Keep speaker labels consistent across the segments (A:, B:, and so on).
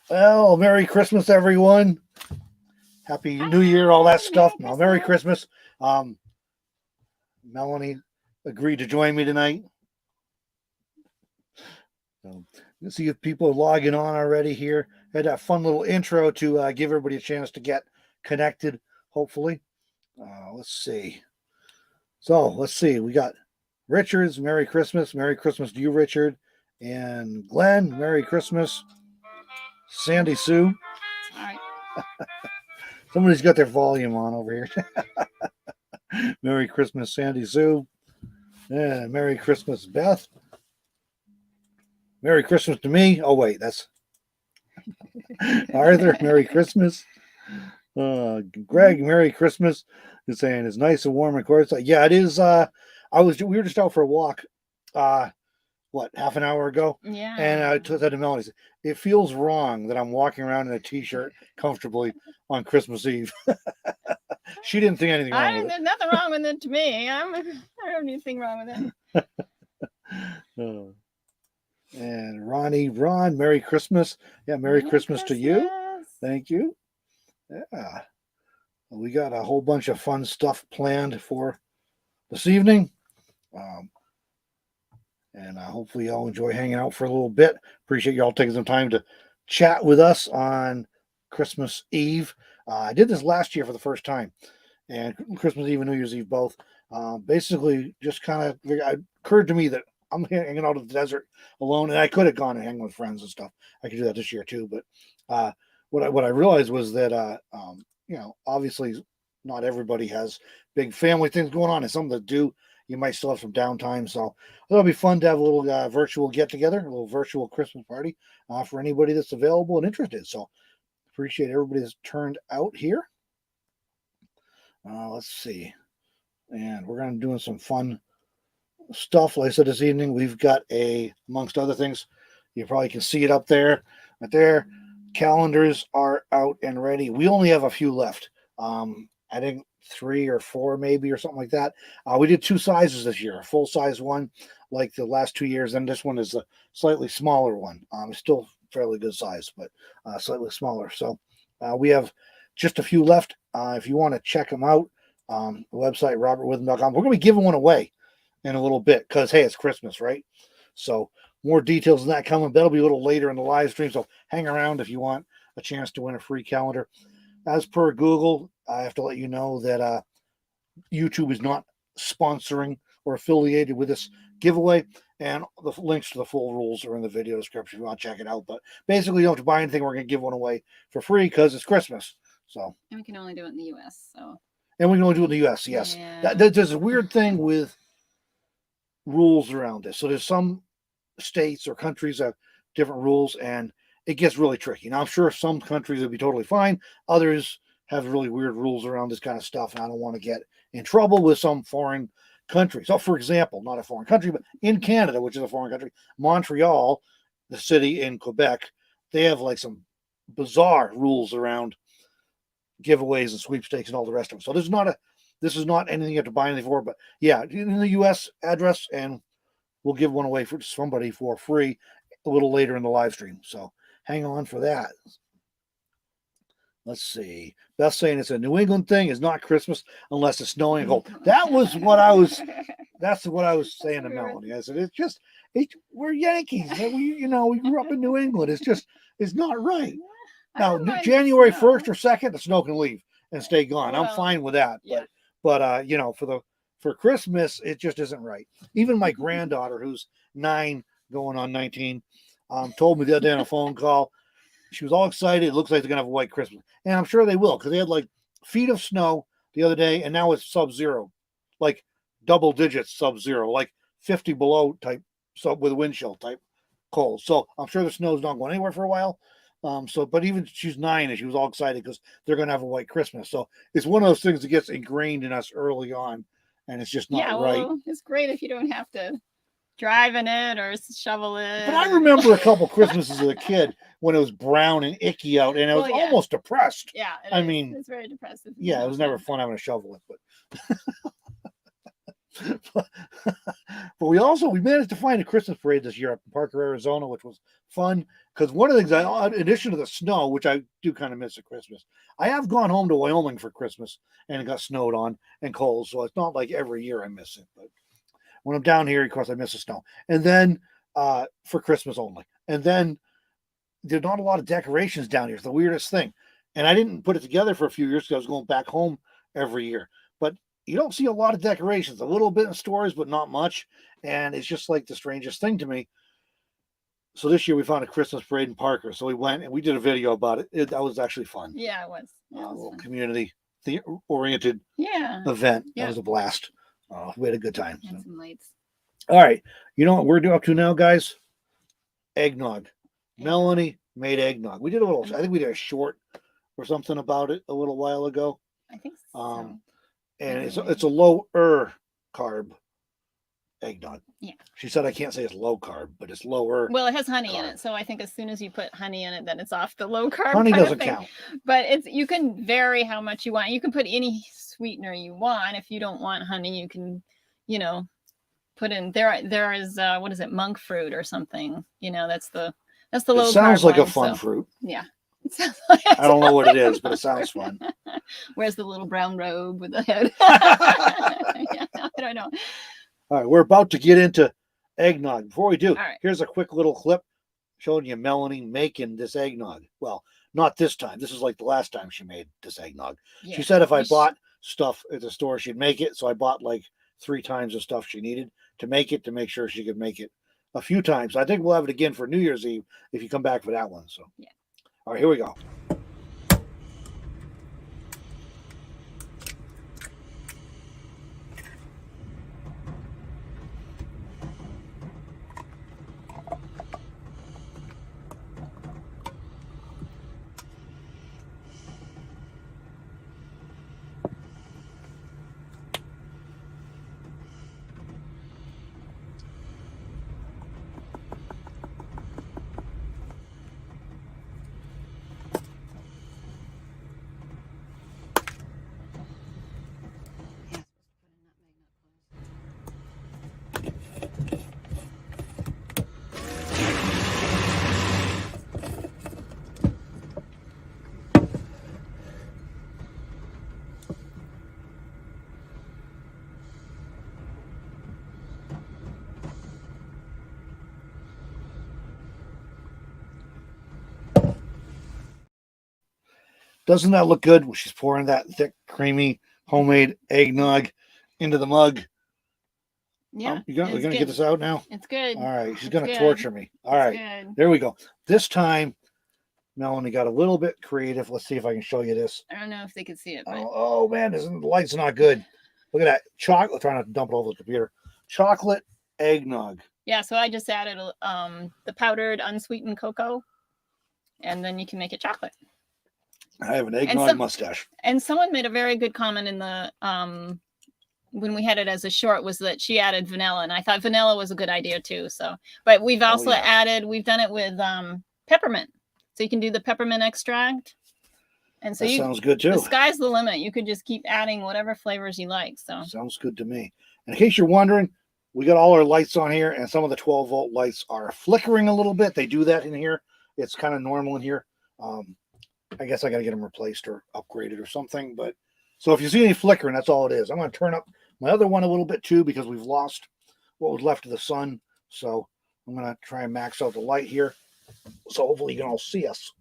A: Well, Merry Christmas, everyone. Happy New Year, all that stuff. Now, Merry Christmas. Melanie agreed to join me tonight. So, let's see if people are logging on already here. I had that fun little intro to give everybody a chance to get connected, hopefully. Let's see. So, let's see. We got Richards, Merry Christmas. Merry Christmas to you, Richard. And Glenn, Merry Christmas. Sandy Sue.
B: All right.
A: Somebody's got their volume on over here. Merry Christmas, Sandy Sue. Yeah, Merry Christmas, Beth. Merry Christmas to me. Oh, wait, that's Arthur. Merry Christmas. Greg, Merry Christmas. He's saying it's nice and warm, of course. Yeah, it is. We were just out for a walk. Half an hour ago?
B: Yeah.
A: And I said to Melanie, it feels wrong that I'm walking around in a t-shirt comfortably on Christmas Eve. She didn't think anything wrong with it.
B: There's nothing wrong with it to me. I don't have anything wrong with it.
A: And Ron, Merry Christmas. Yeah, Merry Christmas to you. Thank you. Yeah. We got a whole bunch of fun stuff planned for this evening. And hopefully y'all enjoy hanging out for a little bit. Appreciate y'all taking some time to chat with us on Christmas Eve. I did this last year for the first time. And Christmas Eve and New Year's Eve both. Basically, just kind of it occurred to me that I'm hanging out in the desert alone. And I could have gone and hang with friends and stuff. I could do that this year too. But what I realized was that, obviously not everybody has big family things going on. And some that do, you might still have some downtime. So it'll be fun to have a little virtual get together, a little virtual Christmas party for anybody that's available and interested. So appreciate everybody that's turned out here. Let's see. And we're going to doing some fun stuff. Like I said this evening, we've got amongst other things, you probably can see it up there, right there. Calendars are out and ready. We only have a few left. I think 3 or 4 maybe or something like that. We did 2 sizes this year, a full size one like the last 2 years, and this one is a slightly smaller one. Still fairly good size, but slightly smaller. So we have just a few left. If you want to check them out, the website robertwitham.com. We're going to be giving one away in a little bit because, hey, it's Christmas, right? So more details on that coming. That'll be a little later in the live stream, so hang around if you want a chance to win a free calendar. As per Google, I have to let you know that YouTube is not sponsoring or affiliated with this giveaway, and the links to the full rules are in the video description if you want to check it out. But basically, you don't have to buy anything. We're going to give one away for free because it's Christmas. So,
B: and we can only do it in the U.S.
A: And we can only do it in the U.S., yes.
B: Yeah.
A: There's a weird thing with rules around this. So there's some states or countries that have different rules, and it gets really tricky. Now, I'm sure some countries would be totally fine. Others have really weird rules around this kind of stuff, and I don't want to get in trouble with some foreign country. So, for example, not a foreign country, but in Canada, which is a foreign country, Montreal, the city in Quebec, they have like some bizarre rules around giveaways and sweepstakes and all the rest of it. So this is not anything you have to buy anything for, but yeah, in the U.S. address, and we'll give one away for somebody for free a little later in the live stream. So hang on for that. Let's see. Beth saying it's a New England thing. It's not Christmas unless it's snowing and cold. That's what I was saying to Melanie. I said, we're Yankees. We grew up in New England. It's not right. Now, January 1st or 2nd, the snow can leave and stay gone. I'm fine with that.
B: Yeah.
A: But for Christmas, it just isn't right. Even my granddaughter, who's 9 going on 19, told me the other day on a phone call, she was all excited. It looks like they're going to have a white Christmas. And I'm sure they will, because they had like feet of snow the other day, and now it's sub-zero, like double digits sub-zero, like 50 below type, with wind chill type cold. So I'm sure the snow's not going anywhere for a while. But even she's 9 and she was all excited because they're going to have a white Christmas. So it's one of those things that gets ingrained in us early on, and it's just not right.
B: It's great if you don't have to drive in it or shovel it.
A: But I remember a couple Christmases as a kid when it was brown and icky out, and I was almost depressed.
B: Yeah, it's very depressive.
A: Yeah, it was never fun having to shovel it, but. But we managed to find a Christmas parade this year up in Parker, Arizona, which was fun because one of the things, in addition to the snow, which I do kind of miss at Christmas, I have gone home to Wyoming for Christmas and it got snowed on and cold, so it's not like every year I miss it. But when I'm down here, of course, I miss the snow. And then for Christmas only, and then there's not a lot of decorations down here. It's the weirdest thing, and I didn't put it together for a few years because I was going back home every year, but. You don't see a lot of decorations, a little bit in stores, but not much. And it's just like the strangest thing to me. So this year we found a Christmas parade in Parker. So we went and we did a video about it. That was actually fun.
B: Yeah, it was.
A: A little community-oriented event. Yeah. That was a blast. We had a good time.
B: And some lights.
A: All right. You know what we're up to now, guys? Eggnog. Melanie made eggnog. We did I think we did a short or something about it a little while ago.
B: I think so.
A: And it's a lower carb eggnog.
B: Yeah.
A: She said I can't say it's low carb, but it's lower.
B: Well, it has honey in it, so I think as soon as you put honey in it, then it's off the low carb.
A: Honey doesn't count.
B: But you can vary how much you want. You can put any sweetener you want. If you don't want honey, you can, put in there is what is it, monk fruit or something. That's the low carb. It
A: sounds like a fun fruit.
B: Yeah.
A: I don't know what it is, but it sounds fun.
B: Wears the little brown robe with the head. I don't know.
A: All right, we're about to get into eggnog. Before we do, here's a quick little clip showing you Melanie making this eggnog. Well, not this time. This is like the last time she made this eggnog. Yeah. She said if I bought stuff at the store, she'd make it. So I bought like 3 times the stuff she needed to make sure she could make it a few times. I think we'll have it again for New Year's Eve if you come back for that one. So yeah. All right, here we go. Doesn't that look good when she's pouring that thick, creamy, homemade eggnog into the mug?
B: Yeah.
A: We're going to get this out now?
B: It's good.
A: All right. She's going to torture me. All right.
B: Good.
A: There we go. This time, Melanie got a little bit creative. Let's see if I can show you this.
B: I don't know if they can see it. But...
A: Oh man, the light's not good. Look at that. Chocolate. Trying not to dump it over the computer. Chocolate eggnog.
B: Yeah, so I just added the powdered unsweetened cocoa, and then you can make it chocolate.
A: I have an eggnog mustache.
B: And someone made a very good comment in the when we had it as a short, was that she added vanilla, and I thought vanilla was a good idea too. So, but we've also added, we've done it with peppermint, so you can do the peppermint extract. And so
A: that sounds good too.
B: The sky's the limit. You could just keep adding whatever flavors you like. So
A: sounds good to me. And in case you're wondering, we got all our lights on here, and some of the 12-volt lights are flickering a little bit. They do that in here. It's kind of normal in here. I guess I got to get them replaced or upgraded or something. But so if you see any flickering, that's all it is. I'm going to turn up my other one a little bit too, because we've lost what was left of the sun. So I'm going to try and max out the light here. So hopefully you can all see us.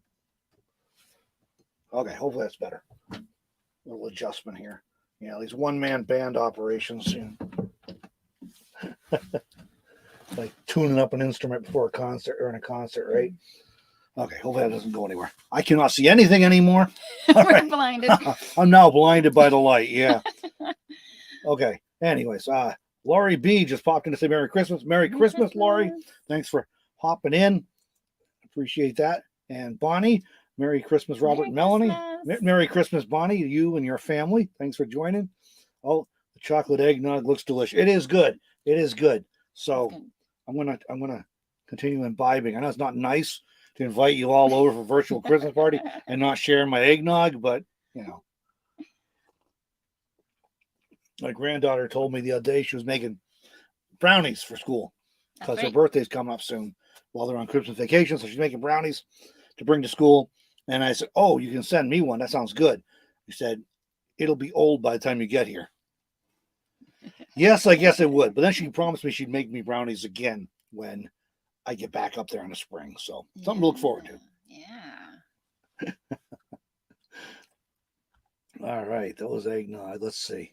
A: Okay, hopefully that's better. A little adjustment here. Yeah, these one-man band operations. Like tuning up an instrument before a concert or in a concert, right? Okay, hopefully that doesn't go anywhere. I cannot see anything anymore.
B: We're
A: right.
B: blinded.
A: I'm now blinded by the light. Yeah. Okay. Anyways, Laurie B just popped in to say Merry Christmas. Merry Christmas, Laurie. Thanks for hopping in. Appreciate that. And Bonnie, Merry Christmas, Robert and Melanie. Merry Christmas, Bonnie, to you and your family. Thanks for joining. Oh, the chocolate eggnog looks delicious. It is good. It is good. So I'm gonna continue imbibing. I know it's not nice to invite you all over for a virtual Christmas party and not share my eggnog, but you know. My granddaughter told me the other day she was making brownies for school because her birthday's coming up soon while they're on Christmas vacation. So she's making brownies to bring to school. And I said, oh, you can send me one. That sounds good. He said, it'll be old by the time you get here. Yes, I guess it would. But then she promised me she'd make me brownies again when I get back up there in the spring. So something to look forward to.
B: Yeah.
A: All right. Those eggnog. Let's see.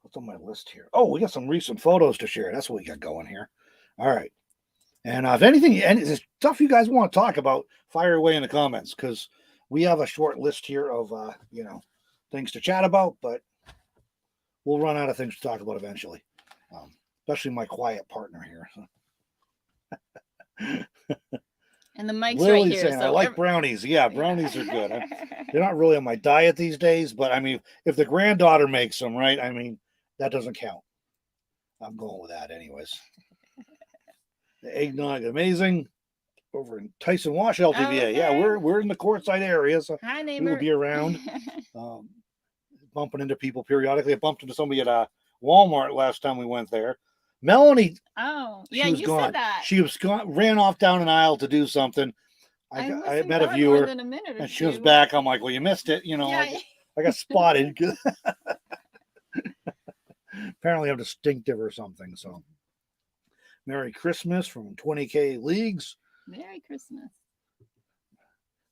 A: What's on my list here? Oh, we got some recent photos to share. That's what we got going here. All right. And if anything, any stuff you guys want to talk about, fire away in the comments, because we have a short list here of, things to chat about, but we'll run out of things to talk about eventually, especially my quiet partner here.
B: And the mic's
A: Lily's
B: right here.
A: saying,
B: So
A: I like brownies. Yeah, brownies are good. They're not really on my diet these days, but I mean, if the granddaughter makes them, right? I mean, that doesn't count. I'm going with that anyways. The eggnog, amazing. Over in Tyson Wash LTVA. Okay. Yeah, we're in the courtside area, so
B: hi, neighbor.
A: We'll be around. Bumping into people periodically. I bumped into somebody at Walmart last time we went there. Melanie.
B: Oh, yeah, you
A: gone.
B: said that.
A: She was gone, ran off down an aisle to do something. I met a viewer, and she was back. I'm like, well, you missed it. You know, yeah. I got spotted. Apparently, I'm distinctive or something. So, Merry Christmas from 20K Leagues.
B: Merry Christmas.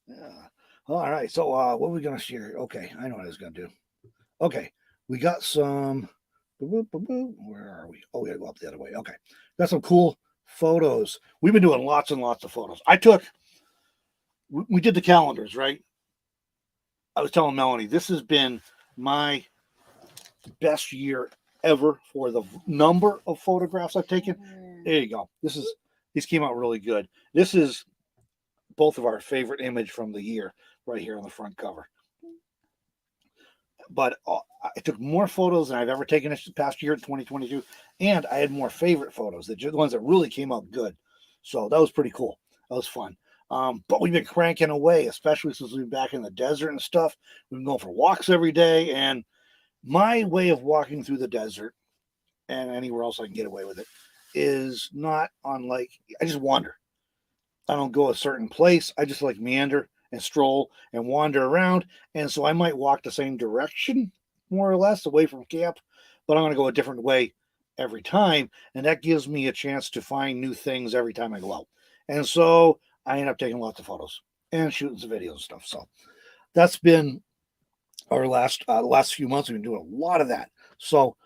A: Yeah. All right. So, what are we going to share? Okay. I know what I was going to do. Okay. We got some. Where are we? Oh, we got to go up the other way. Okay. Got some cool photos. We've been doing lots and lots of photos. We did the calendars, right? I was telling Melanie, this has been my best year ever for the number of photographs I've taken. There you go. These came out really good. This is both of our favorite image from the year right here on the front cover. But I took more photos than I've ever taken this past year, 2022, and I had more favorite photos, the ones that really came out good. So that was pretty cool. That was fun. But we've been cranking away, especially since we've been back in the desert and stuff. We've been going for walks every day, and my way of walking through the desert and anywhere else I can get away with it is not unlike, I just wander. I don't go a certain place. I just like meander and stroll and wander around. And so I might walk the same direction, more or less, away from camp, but I'm going to go a different way every time. And that gives me a chance to find new things every time I go out. And so I end up taking lots of photos and shooting some videos and stuff. So that's been our last few months, we've been doing a lot of that. So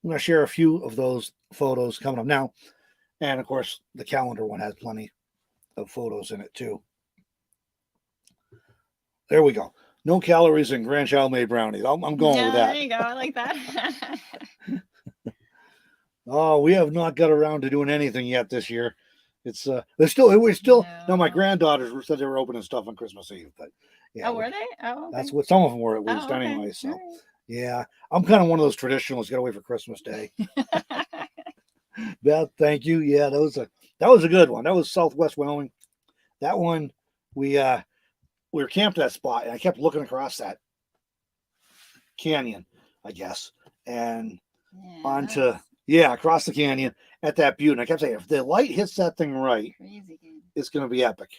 A: I'm going to share a few of those photos coming up now. And of course, the calendar one has plenty of photos in it too. There we go. No calories in grandchild made brownies. I'm going with that.
B: There you go. I like that.
A: Oh, we have not got around to doing anything yet this year. We're still. No, my granddaughters said they were opening stuff on Christmas Eve, but yeah.
B: Oh, were they? Oh, okay.
A: That's what some of them were at least,
B: okay.
A: anyway. So,
B: Right.
A: yeah, I'm kind of one of those traditionalists. Get away for Christmas Day. Beth, thank you. Yeah, that was a good one. That was Southwest Wyoming. That one, we were camped at that spot, and I kept looking across that canyon, I guess, and across the canyon at that butte. And I kept saying, if the light hits that thing right, it's going to be epic.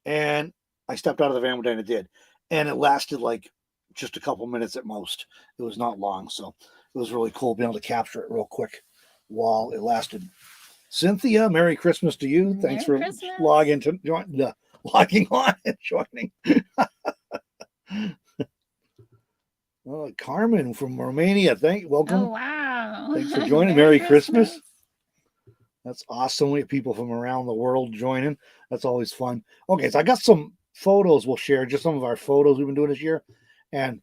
A: And I stepped out of the van one day and it did. And it lasted like just a couple minutes at most. It was not long. So it was really cool being able to capture it real quick while it lasted. Cynthia, Merry Christmas to you. Thanks for logging on and joining. Carmen from Romania. Welcome.
B: Oh, wow.
A: Thanks for joining. Merry Christmas. That's awesome. We have people from around the world joining. That's always fun. Okay, so I got some photos we'll share, just some of our photos we've been doing this year. And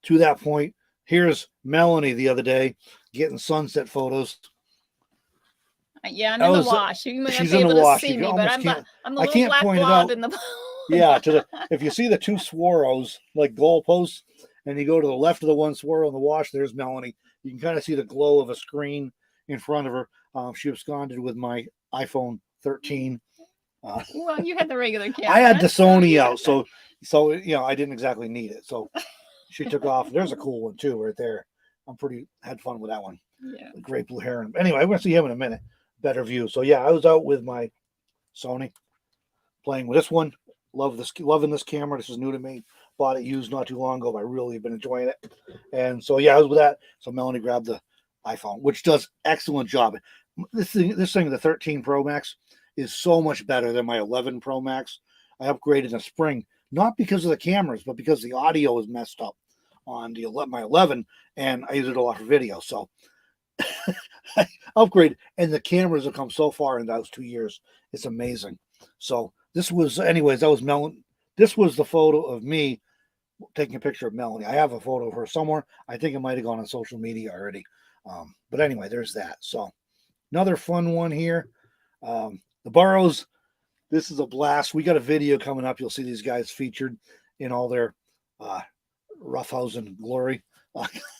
A: to that point, here's Melanie the other day getting sunset photos.
B: Yeah, I'm in the wash. You might not be able to see me, but I'm the little black blob in the
A: yeah, if you see the two swirls, like goalposts, and you go to the left of the one swirl in the wash, there's Melanie. You can kind of see the glow of a screen in front of her. She absconded with my iPhone 13.
B: Well, you had the regular camera.
A: I had the Sony out, so I didn't exactly need it. So she took off. There's a cool one too, right there. Had fun with that one.
B: Yeah.
A: The great blue heron. Anyway, we're gonna see him in a minute. Better view. So yeah, I was out with my Sony, playing with this one. Loving this camera. This is new to me. Bought it used not too long ago, but I really have been enjoying it. And so yeah, I was with that. So Melanie grabbed the iPhone, which does excellent job. This thing, the 13 Pro Max, is so much better than my 11 Pro Max. I upgraded in the spring, not because of the cameras, but because the audio is messed up on my 11, and I use it a lot for video. So I upgraded, and the cameras have come so far in those 2 years. It's amazing. So that was Melanie. This was the photo of me taking a picture of Melanie. I have a photo of her somewhere. I think it might have gone on social media already. But anyway, there's that. So another fun one here. The Burrows. This is a blast. We got a video coming up. You'll see these guys featured in all their roughhousing glory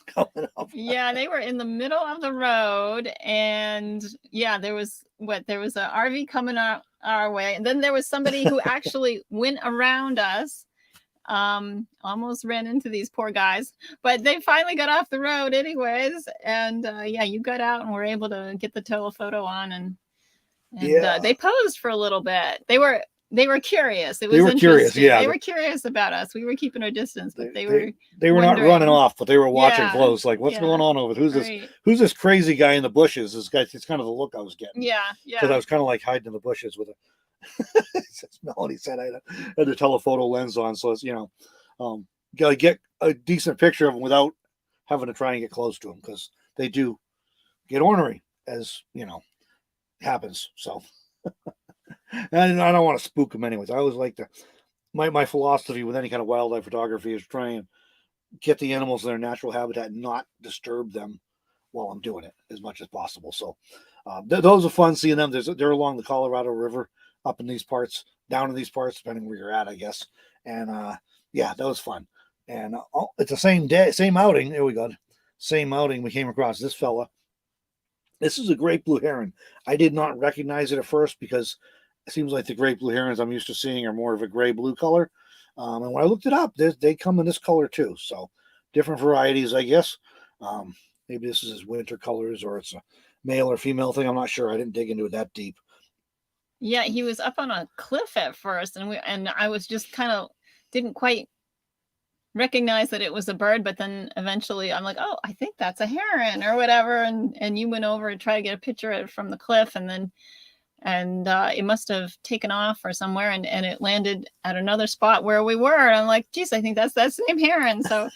A: coming up.
B: Yeah, they were in the middle of the road, and yeah, there was an RV coming our way, and then there was somebody who actually went around us. Almost ran into these poor guys, but they finally got off the road anyways. And you got out and were able to get the telephoto on, and they posed for a little bit. They were curious. They were curious. Yeah, they were curious about us. We were keeping our distance, but they were
A: not running off, but they were watching close. Like, what's going on over there? Who's this crazy guy in the bushes? This guy. It's kind of the look I was getting.
B: Yeah.
A: Because I was kind of like hiding in the bushes with a. As Melanie said, I had the telephoto lens on, so it's gotta get a decent picture of them without having to try and get close to them, because they do get ornery, as happens. So and I don't want to spook them anyways. I always like my philosophy with any kind of wildlife photography is try and get the animals in their natural habitat and not disturb them while I'm doing it as much as possible. So those are fun seeing them. They're along the Colorado River, up in these parts, down in these parts, depending where you're at, I guess. And that was fun. And it's the same day, same outing. There we go. Same outing. We came across this fella. This is a great blue heron. I did not recognize it at first because it seems like the great blue herons I'm used to seeing are more of a gray-blue color. And when I looked it up, they come in this color too. So different varieties, I guess. Maybe this is his winter colors, or it's a male or female thing. I'm not sure. I didn't dig into it that deep.
B: Yeah, he was up on a cliff at first, and I was just kind of didn't quite recognize that it was a bird, but then eventually I'm like, oh, I think that's a heron or whatever, and you went over and tried to get a picture of it from the cliff, and it must have taken off or somewhere, and it landed at another spot where we were, and I'm like, geez, I think that's that same heron. So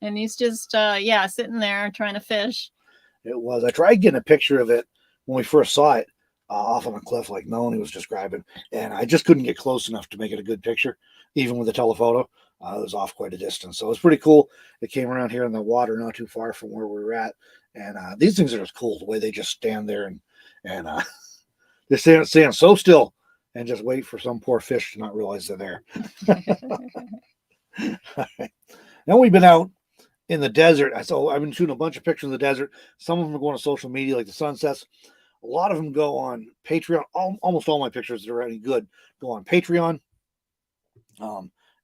B: And he's just sitting there trying to fish.
A: It was. I tried getting a picture of it when we first saw it off on a cliff, like Melanie was describing, and I just couldn't get close enough to make it a good picture, even with a telephoto. It was off quite a distance, so it was pretty cool. It came around here in the water, not too far from where we were at, and these things are just cool. The way they just stand there and they stand so still and just wait for some poor fish to not realize they're there. All right. Now we've been out in the desert. So I've been shooting a bunch of pictures in the desert. Some of them are going to social media, like the sunsets. A lot of them go on Patreon. Almost all my pictures that are any good go on Patreon.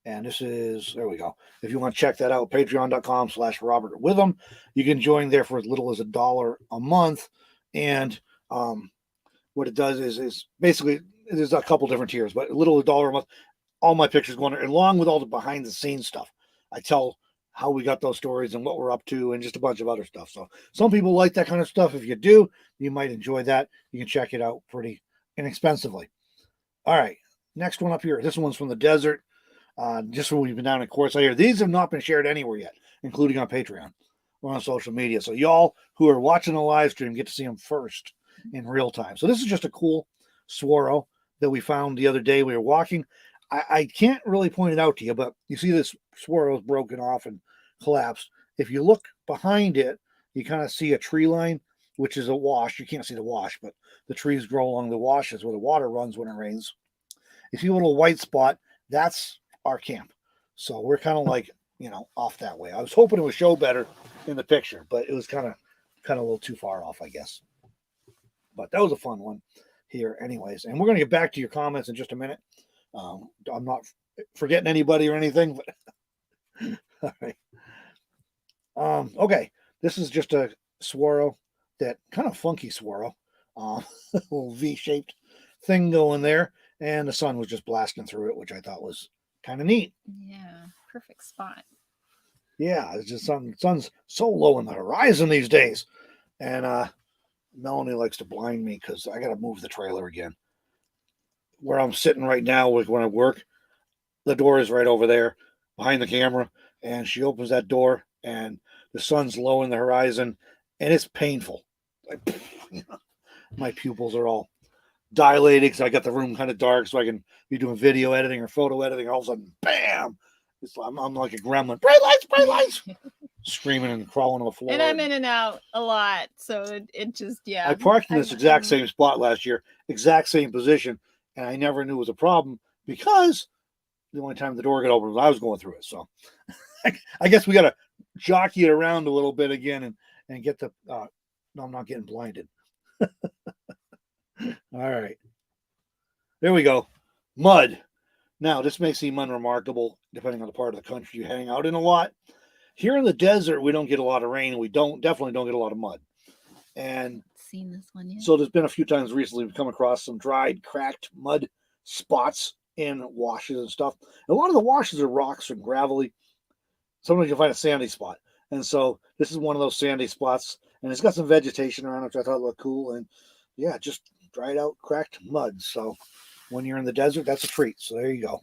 A: And this is, there we go. If you want to check that out, patreon.com/RobertWitham. You can join there for as little as $1 a month. And what it does is basically, there's a couple different tiers, but a little $1 a month. All my pictures go on there, along with all the behind the scenes stuff. I tell how we got those stories and what we're up to and just a bunch of other stuff. So some people like that kind of stuff. If you do, you might enjoy that. You can check it out pretty inexpensively. All right. Next one up here. This one's from the desert. Just when we've been down in Quartz here. These have not been shared anywhere yet, including on Patreon or on social media. So y'all who are watching the live stream get to see them first in real time. So this is just a cool swirl that we found the other day. We were walking. I can't really point it out to you, but you see this swirl is broken off and collapsed. If you look behind it, you kind of see a tree line, which is a wash. You can't see the wash, but the trees grow along the washes where the water runs when it rains. You see a little white spot, that's our camp. So we're kind of like, off that way. I was hoping it would show better in the picture, but it was kind of a little too far off, I guess. But that was a fun one here anyways. And we're going to get back to your comments in just a minute. I'm not forgetting anybody or anything, but all right. Okay, this is just a swirl, that kind of funky swirl, little V-shaped thing going there, and the sun was just blasting through it, which I thought was kind of neat.
B: Yeah, perfect spot.
A: Yeah, it's just sun's so low in the horizon these days, and Melanie likes to blind me because I got to move the trailer again. Where I'm sitting right now when I work, the door is right over there behind the camera, and she opens that door and the sun's low in the horizon and it's painful. Like, my pupils are all dilated because I got the room kind of dark so I can be doing video editing or photo editing. All of a sudden, bam! I'm like a gremlin. Bright lights! Screaming and crawling on the floor.
B: And I'm in and out a lot, so it just, yeah.
A: I parked in this exact same spot last year, exact same position, and I never knew it was a problem because the only time the door got open was I was going through it. So I guess we got to jockey it around a little bit again and get the, no, I'm not getting blinded. All right. There we go. Mud. Now, this may seem unremarkable depending on the part of the country you hang out in a lot. Here in the desert, we don't get a lot of rain, and we definitely don't get a lot of mud. And
B: seen this one yet.
A: So there's been a few times recently we've come across some dried, cracked mud spots in washes and stuff. And a lot of the washes are rocks and gravelly. Sometimes you'll find a sandy spot. And so this is one of those sandy spots, and it's got some vegetation around it, which I thought looked cool. And yeah, just dried out, cracked mud. So when you're in the desert, that's a treat. So there you go.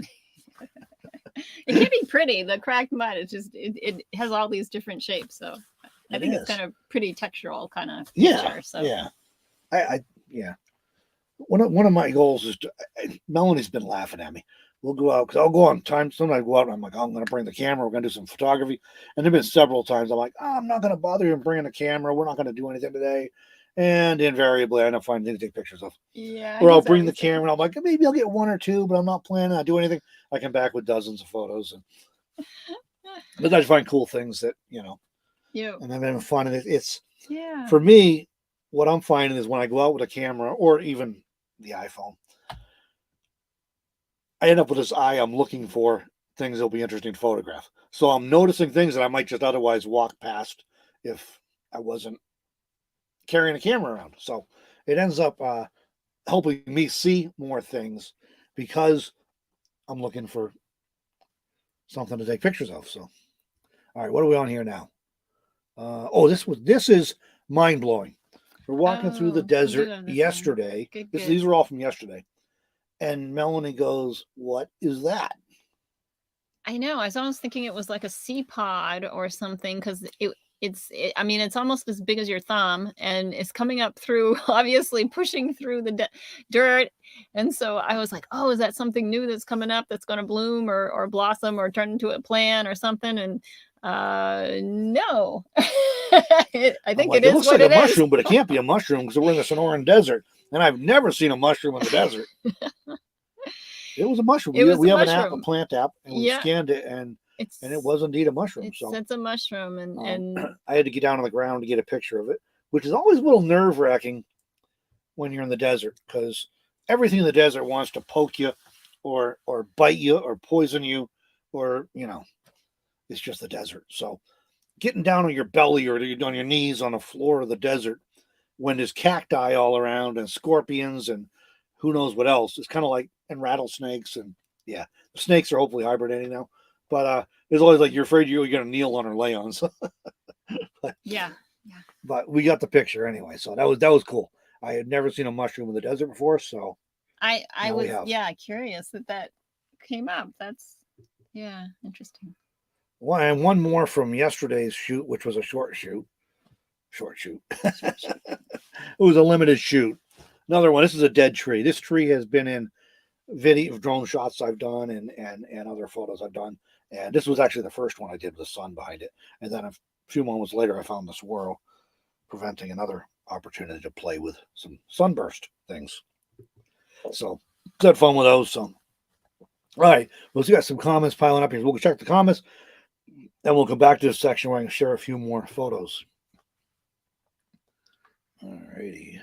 B: It can be pretty. The cracked mud, it's just it has all these different shapes. So I think it's kind of pretty textural kind of feature. So
A: yeah. I one of my goals is to, Melanie's been laughing at me. We'll go out because I'll go on time. Sometimes I go out and I'm like, I'm going to bring the camera. We're going to do some photography. And there've been several times I'm like, I'm not going to bother you bringing a camera. We're not going to do anything today. And invariably, I end up finding things to take pictures of.
B: Yeah.
A: Or I'll bring the camera and I'm like, maybe I'll get one or two, but I'm not planning on doing anything. I come back with dozens of photos. But I find cool things that,
B: Yeah.
A: And I'm having fun. And it's
B: yeah.
A: For me, what I'm finding is when I go out with a camera or even the iPhone, I end up with this eye. I'm looking for things that'll be interesting to photograph. So I'm noticing things that I might just otherwise walk past if I wasn't carrying a camera around. So it ends up helping me see more things because I'm looking for something to take pictures of. So, all right, what are we on here now? This is mind blowing. We're walking through the desert yesterday.
B: Good.
A: These are all from yesterday. And Melanie goes, "What is that?"
B: I know. I was almost thinking it was like a sea pod or something because I mean, it's almost as big as your thumb and it's coming up through, obviously pushing through the dirt. And so I was like, oh, is that something new that's coming up that's going to bloom or blossom or turn into a plant or something? And no, I think
A: Like,
B: it is
A: looks
B: what
A: like a
B: it is.
A: mushroom, but it can't be a mushroom because we're in the Sonoran Desert, and I've never seen a mushroom in the desert. It was a mushroom.
B: It was
A: We
B: a
A: have an app, a
B: mushroom.
A: plant app, and we
B: Yeah,
A: scanned it, and
B: it's
A: it was indeed a mushroom. So
B: it's a mushroom, and
A: I had to get down on the ground to get a picture of it, which is always a little nerve wracking when you're in the desert because everything in the desert wants to poke you, or bite you, or poison you, or it's just the desert. So getting down on your belly or on your knees on the floor of the desert when there's cacti all around and scorpions and who knows what else. It's kind of like, and rattlesnakes, and the snakes are hopefully hibernating now. But it's always like you're afraid you're going to kneel on or lay on. So,
B: yeah.
A: But we got the picture anyway, so that was cool. I had never seen a mushroom in the desert before, so
B: I was curious that came up. That's interesting.
A: And one more from yesterday's shoot, which was a short shoot. It was a limited shoot. Another one. This is a dead tree. This tree has been in video drone shots I've done and other photos I've done. And this was actually the first one I did with the sun behind it. And then a few moments later, I found the swirl, preventing another opportunity to play with some sunburst things. So had fun with those. So, all right, we'll got some comments piling up here. We'll check the comments, and we'll come back to this section where I can share a few more photos. All righty.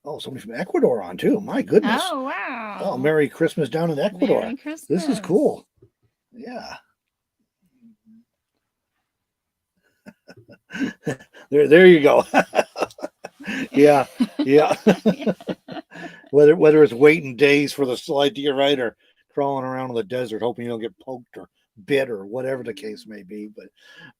A: Oh, somebody from Ecuador on too. My goodness.
B: Oh, wow.
A: Oh, Merry Christmas down in Ecuador.
B: Merry Christmas.
A: This is cool. Yeah. there you go. yeah. Whether it's waiting days for the slide to your right or crawling around in the desert hoping you don't get poked or bit or whatever the case may be,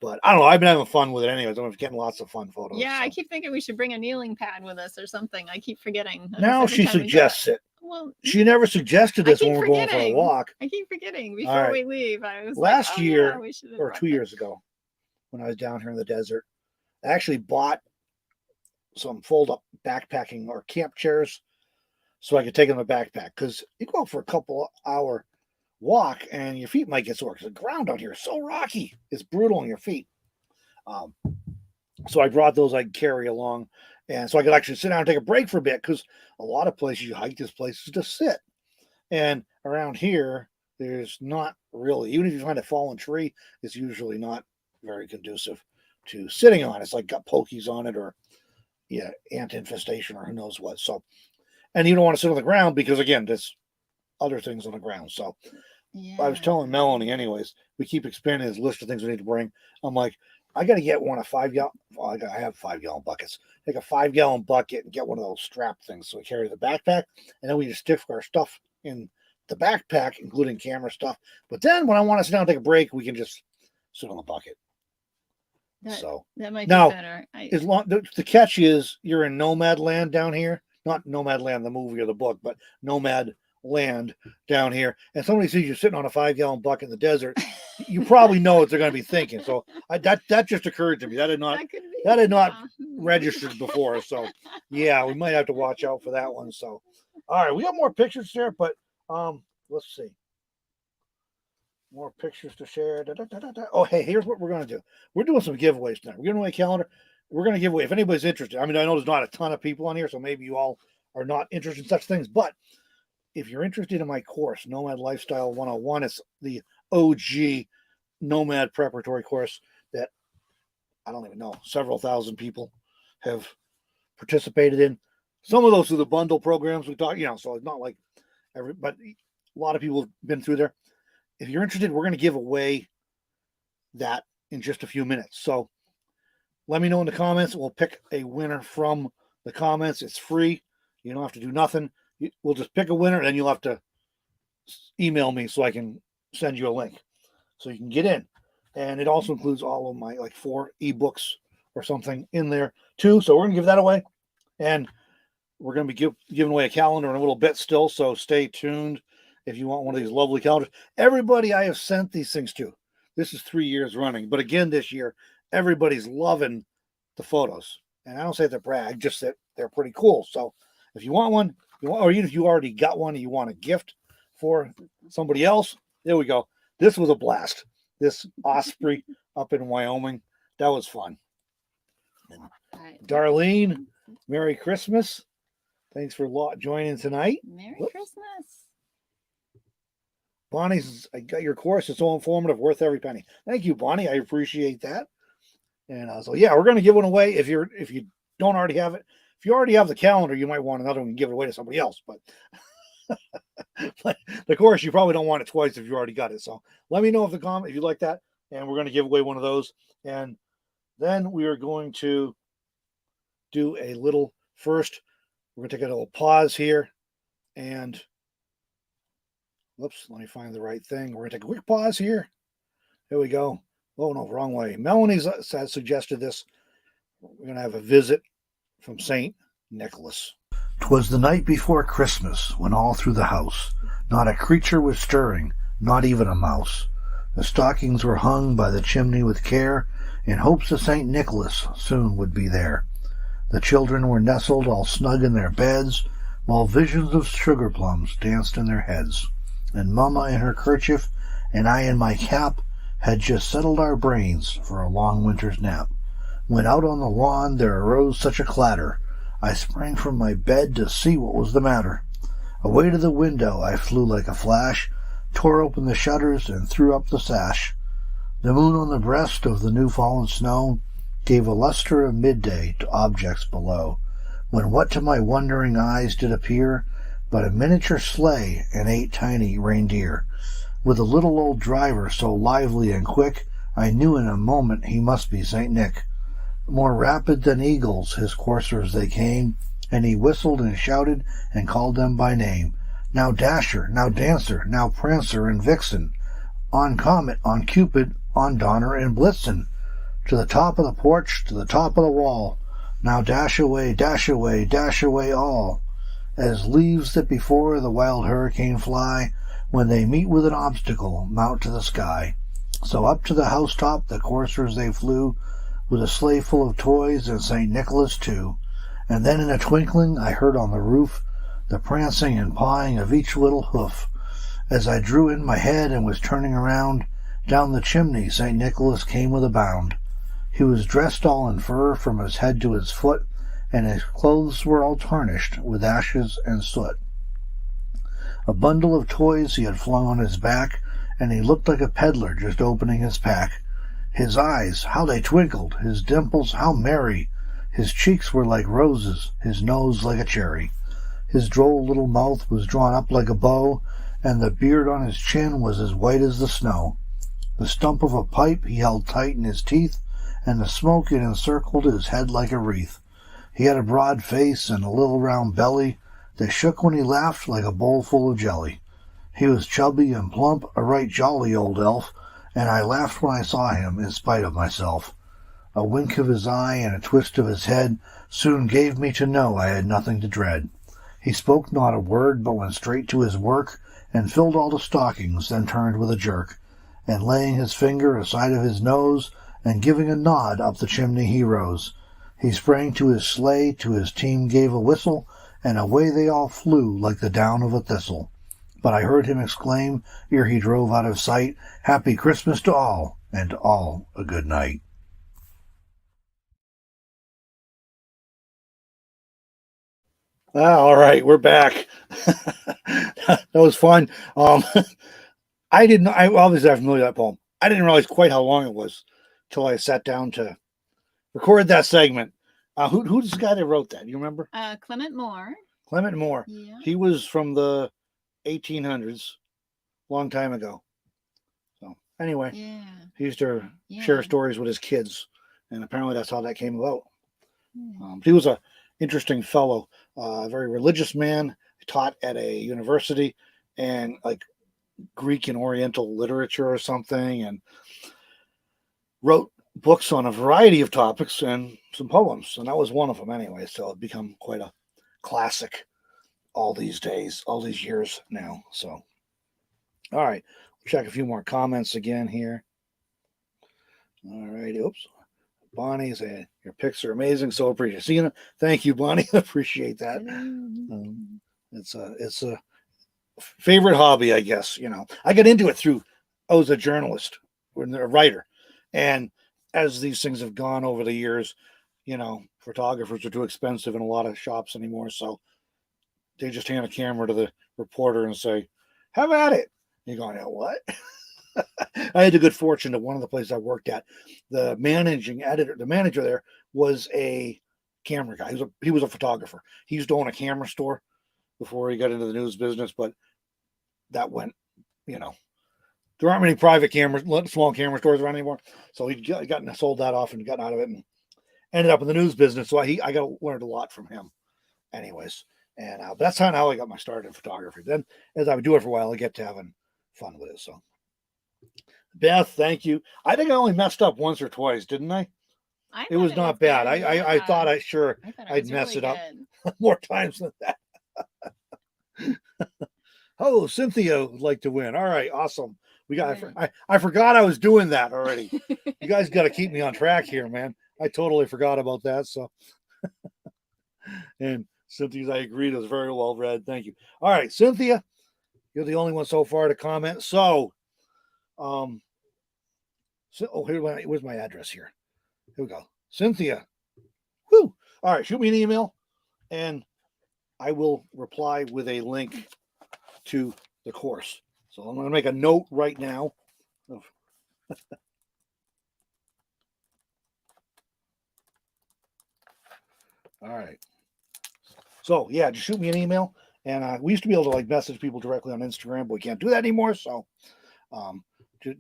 A: but I don't know. I've been having fun with it anyways. I'm getting lots of fun photos.
B: Yeah, so. I keep thinking we should bring a kneeling pad with us or something. I keep forgetting.
A: Now she suggests it. Well, she never suggested this when we're going for a walk.
B: I keep forgetting before we leave. I was
A: last year or 2 years ago when I was down here in the desert, I actually bought some fold-up backpacking or camp chairs so I could take them in a backpack, because you go out for a couple hour walk and your feet might get sore because the ground out here is so rocky. It's brutal on your feet. So I brought those I could carry along, and so I could actually sit down and take a break for a bit, because a lot of places you hike, this place is to sit. And around here, there's not really, even if you find a fallen tree, it's usually not very conducive to sitting on. It's like got pokies on it, or ant infestation, or who knows what. So, and you don't want to sit on the ground because, again, there's other things on the ground. So I was telling Melanie, anyways, we keep expanding this list of things we need to bring. I'm like, I got to get one of 5 gallon. Well, I have 5 gallon buckets. Take a 5 gallon bucket and get one of those strap things so we carry the backpack, and then we just stick our stuff in the backpack, including camera stuff. But then when I want to sit down and take a break, we can just sit on the bucket.
B: That might be better.
A: The catch is you're in nomad land down here. Not Nomad Land, the movie or the book, but nomad land down here. And somebody sees you sitting on a 5 gallon bucket in the desert, you probably know what they're going to be thinking. So that just occurred to me. That had not registered before. So yeah, we might have to watch out for that one. So all right, we got more pictures there, but let's see. More pictures to share. Oh, hey, here's what we're going to do. We're doing some giveaways tonight. We're giving away a calendar. We're going to give away, if anybody's interested. I mean, I know there's not a ton of people on here, so maybe you all are not interested in such things. But if you're interested in my course, Nomad Lifestyle 101, it's the OG Nomad preparatory course that I don't even know, several thousand people have participated in. Some of those are the bundle programs we talked, so it's not like but a lot of people have been through there. If you're interested, we're going to give away that in just a few minutes. So let me know in the comments. We'll pick a winner from the comments. It's free. You don't have to do nothing. We'll just pick a winner, and then you'll have to email me so I can send you a link so you can get in. And it also includes all of my 4 ebooks or something in there too. So we're going to give that away. And we're going to be giving away a calendar in a little bit still, so stay tuned if you want one of these lovely calendars. Everybody I have sent these things to, this is 3 years running, but again this year, everybody's loving the photos. And I don't say it to brag, just that they're pretty cool. So if you want one, or even if you already got one and you want a gift for somebody else, there we go. This was a blast. This Osprey up in Wyoming, that was fun. Darlene, Merry Christmas. Thanks for joining tonight.
B: Merry Christmas.
A: Bonnie says, I got your course. It's so informative, worth every penny. Thank you, Bonnie. I appreciate that. And so, yeah, we're going to give one away. If you don't already have it, if you already have the calendar, you might want another one and give it away to somebody else. But the course, you probably don't want it twice if you already got it. So let me know if you like that. And we're going to give away one of those. And then we are going to do a little first. We're going to take a little pause here. And whoops, let me find the right thing. We're going to take a quick pause here. There we go. Oh, no, wrong way. Melanie has suggested this. We're going to have a visit from St. Nicholas. 'Twas the night before Christmas, when all through the house not a creature was stirring, not even a mouse. The stockings were hung by the chimney with care, in hopes that St. Nicholas soon would be there. The children were nestled all snug in their beds, while visions of sugar plums danced in their heads. And Mamma in her kerchief, and I in my cap, had just settled our brains for a long winter's nap. When out on the lawn there arose such a clatter, I sprang from my bed to see what was the matter. Away to the window I flew like a flash, tore open the shutters and threw up the sash. The moon on the breast of the new-fallen snow gave a lustre of midday to objects below, when what to my wondering eyes did appear but a miniature sleigh and 8 tiny reindeer. With a little old driver so lively and quick, I knew in a moment he must be St. Nick. More rapid than eagles his coursers they came, and he whistled and shouted and called them by name. Now Dasher, now Dancer, now Prancer and Vixen, on Comet, on Cupid, on Donner and Blitzen, to the top of the porch, to the top of the wall. Now dash away, dash away, dash away all, as leaves that before the wild hurricane fly, when they meet with an obstacle, mount to the sky. So up to the housetop the coursers they flew, with a sleigh full of toys and St. Nicholas too. And then in a twinkling I heard on the roof the prancing and pawing of each little hoof. As I drew in my head and was turning around, down the chimney St. Nicholas came with a bound. He was dressed all in fur from his head to his foot, and his clothes were all tarnished with ashes and soot. A bundle of toys he had flung on his back, and he looked like a peddler just opening his pack. His eyes, how they twinkled, his dimples, how merry. His cheeks were like roses, his nose like a cherry. His droll little mouth was drawn up like a bow, and the beard on his chin was as white as the snow. The stump of a pipe he held tight in his teeth, and the smoke it encircled his head like a wreath. He had a broad face and a little round belly that shook when he laughed like a bowl full of jelly. He was chubby and plump, a right jolly old elf, and I laughed when I saw him in spite of myself. A wink of his eye and a twist of his head soon gave me to know I had nothing to dread. He spoke not a word, but went straight to his work, and filled all the stockings, then turned with a jerk, and laying his finger aside of his nose, and giving a nod, up the chimney he rose. He sprang to his sleigh, to his team gave a whistle, and away they all flew like the down of a thistle. But I heard him exclaim, ere he drove out of sight, Happy Christmas to all, and to all a good night. All right, we're back. That was fun. I didn't know. I obviously I'm familiar with that poem. I didn't realize quite how long it was till I sat down to record that segment. Who's the guy that wrote that? You remember?
B: Clement Moore.
A: Clement Moore.
B: Yeah.
A: He was from the 1800s, long time ago. So anyway,
B: Yeah.
A: he used to share stories with his kids, and apparently that's how that came about. He was a interesting fellow, a very religious man, taught at a university, and like Greek and Oriental literature or something, and wrote books on a variety of topics, and some poems, and that was one of them anyway. So it's become quite a classic all these days, all these years now. So, all right, check a few more comments again here. All right, oops. Bonnie said your pics are amazing, so appreciate seeing it. Thank you, Bonnie. Appreciate that. It's a favorite hobby, I guess. I got into it through I was a journalist or a writer, and as these things have gone over the years, photographers are too expensive in a lot of shops anymore, so they just hand a camera to the reporter and say, "Have at it." You're going, what? I had the good fortune that one of the places I worked at, the manager there was a camera guy. He was a photographer. He used to own a camera store before he got into the news business, but that went, there aren't many private small camera stores around anymore. So he sold that off and gotten out of it and ended up in the news business. So I learned a lot from him anyways. And that's kind of how I got my start in photography. Then as I would do it for a while, I get to having fun with it. So Beth, thank you. I think I only messed up once or twice, didn't I? It was not bad. I thought I'd mess it up more times than that. Oh, Cynthia would like to win. All right, awesome. I forgot I was doing that already. You guys got to keep me on track here, man. I totally forgot about that. So, and Cynthia's, I agreed, it was very well read. Thank you. All right, Cynthia, you're the only one so far to comment. So, here's my address here. Here we go. Cynthia. Whoo. All right, shoot me an email and I will reply with a link to the course. So I'm going to make a note right now. All right. So yeah, just shoot me an email. And we used to be able to message people directly on Instagram, but we can't do that anymore. So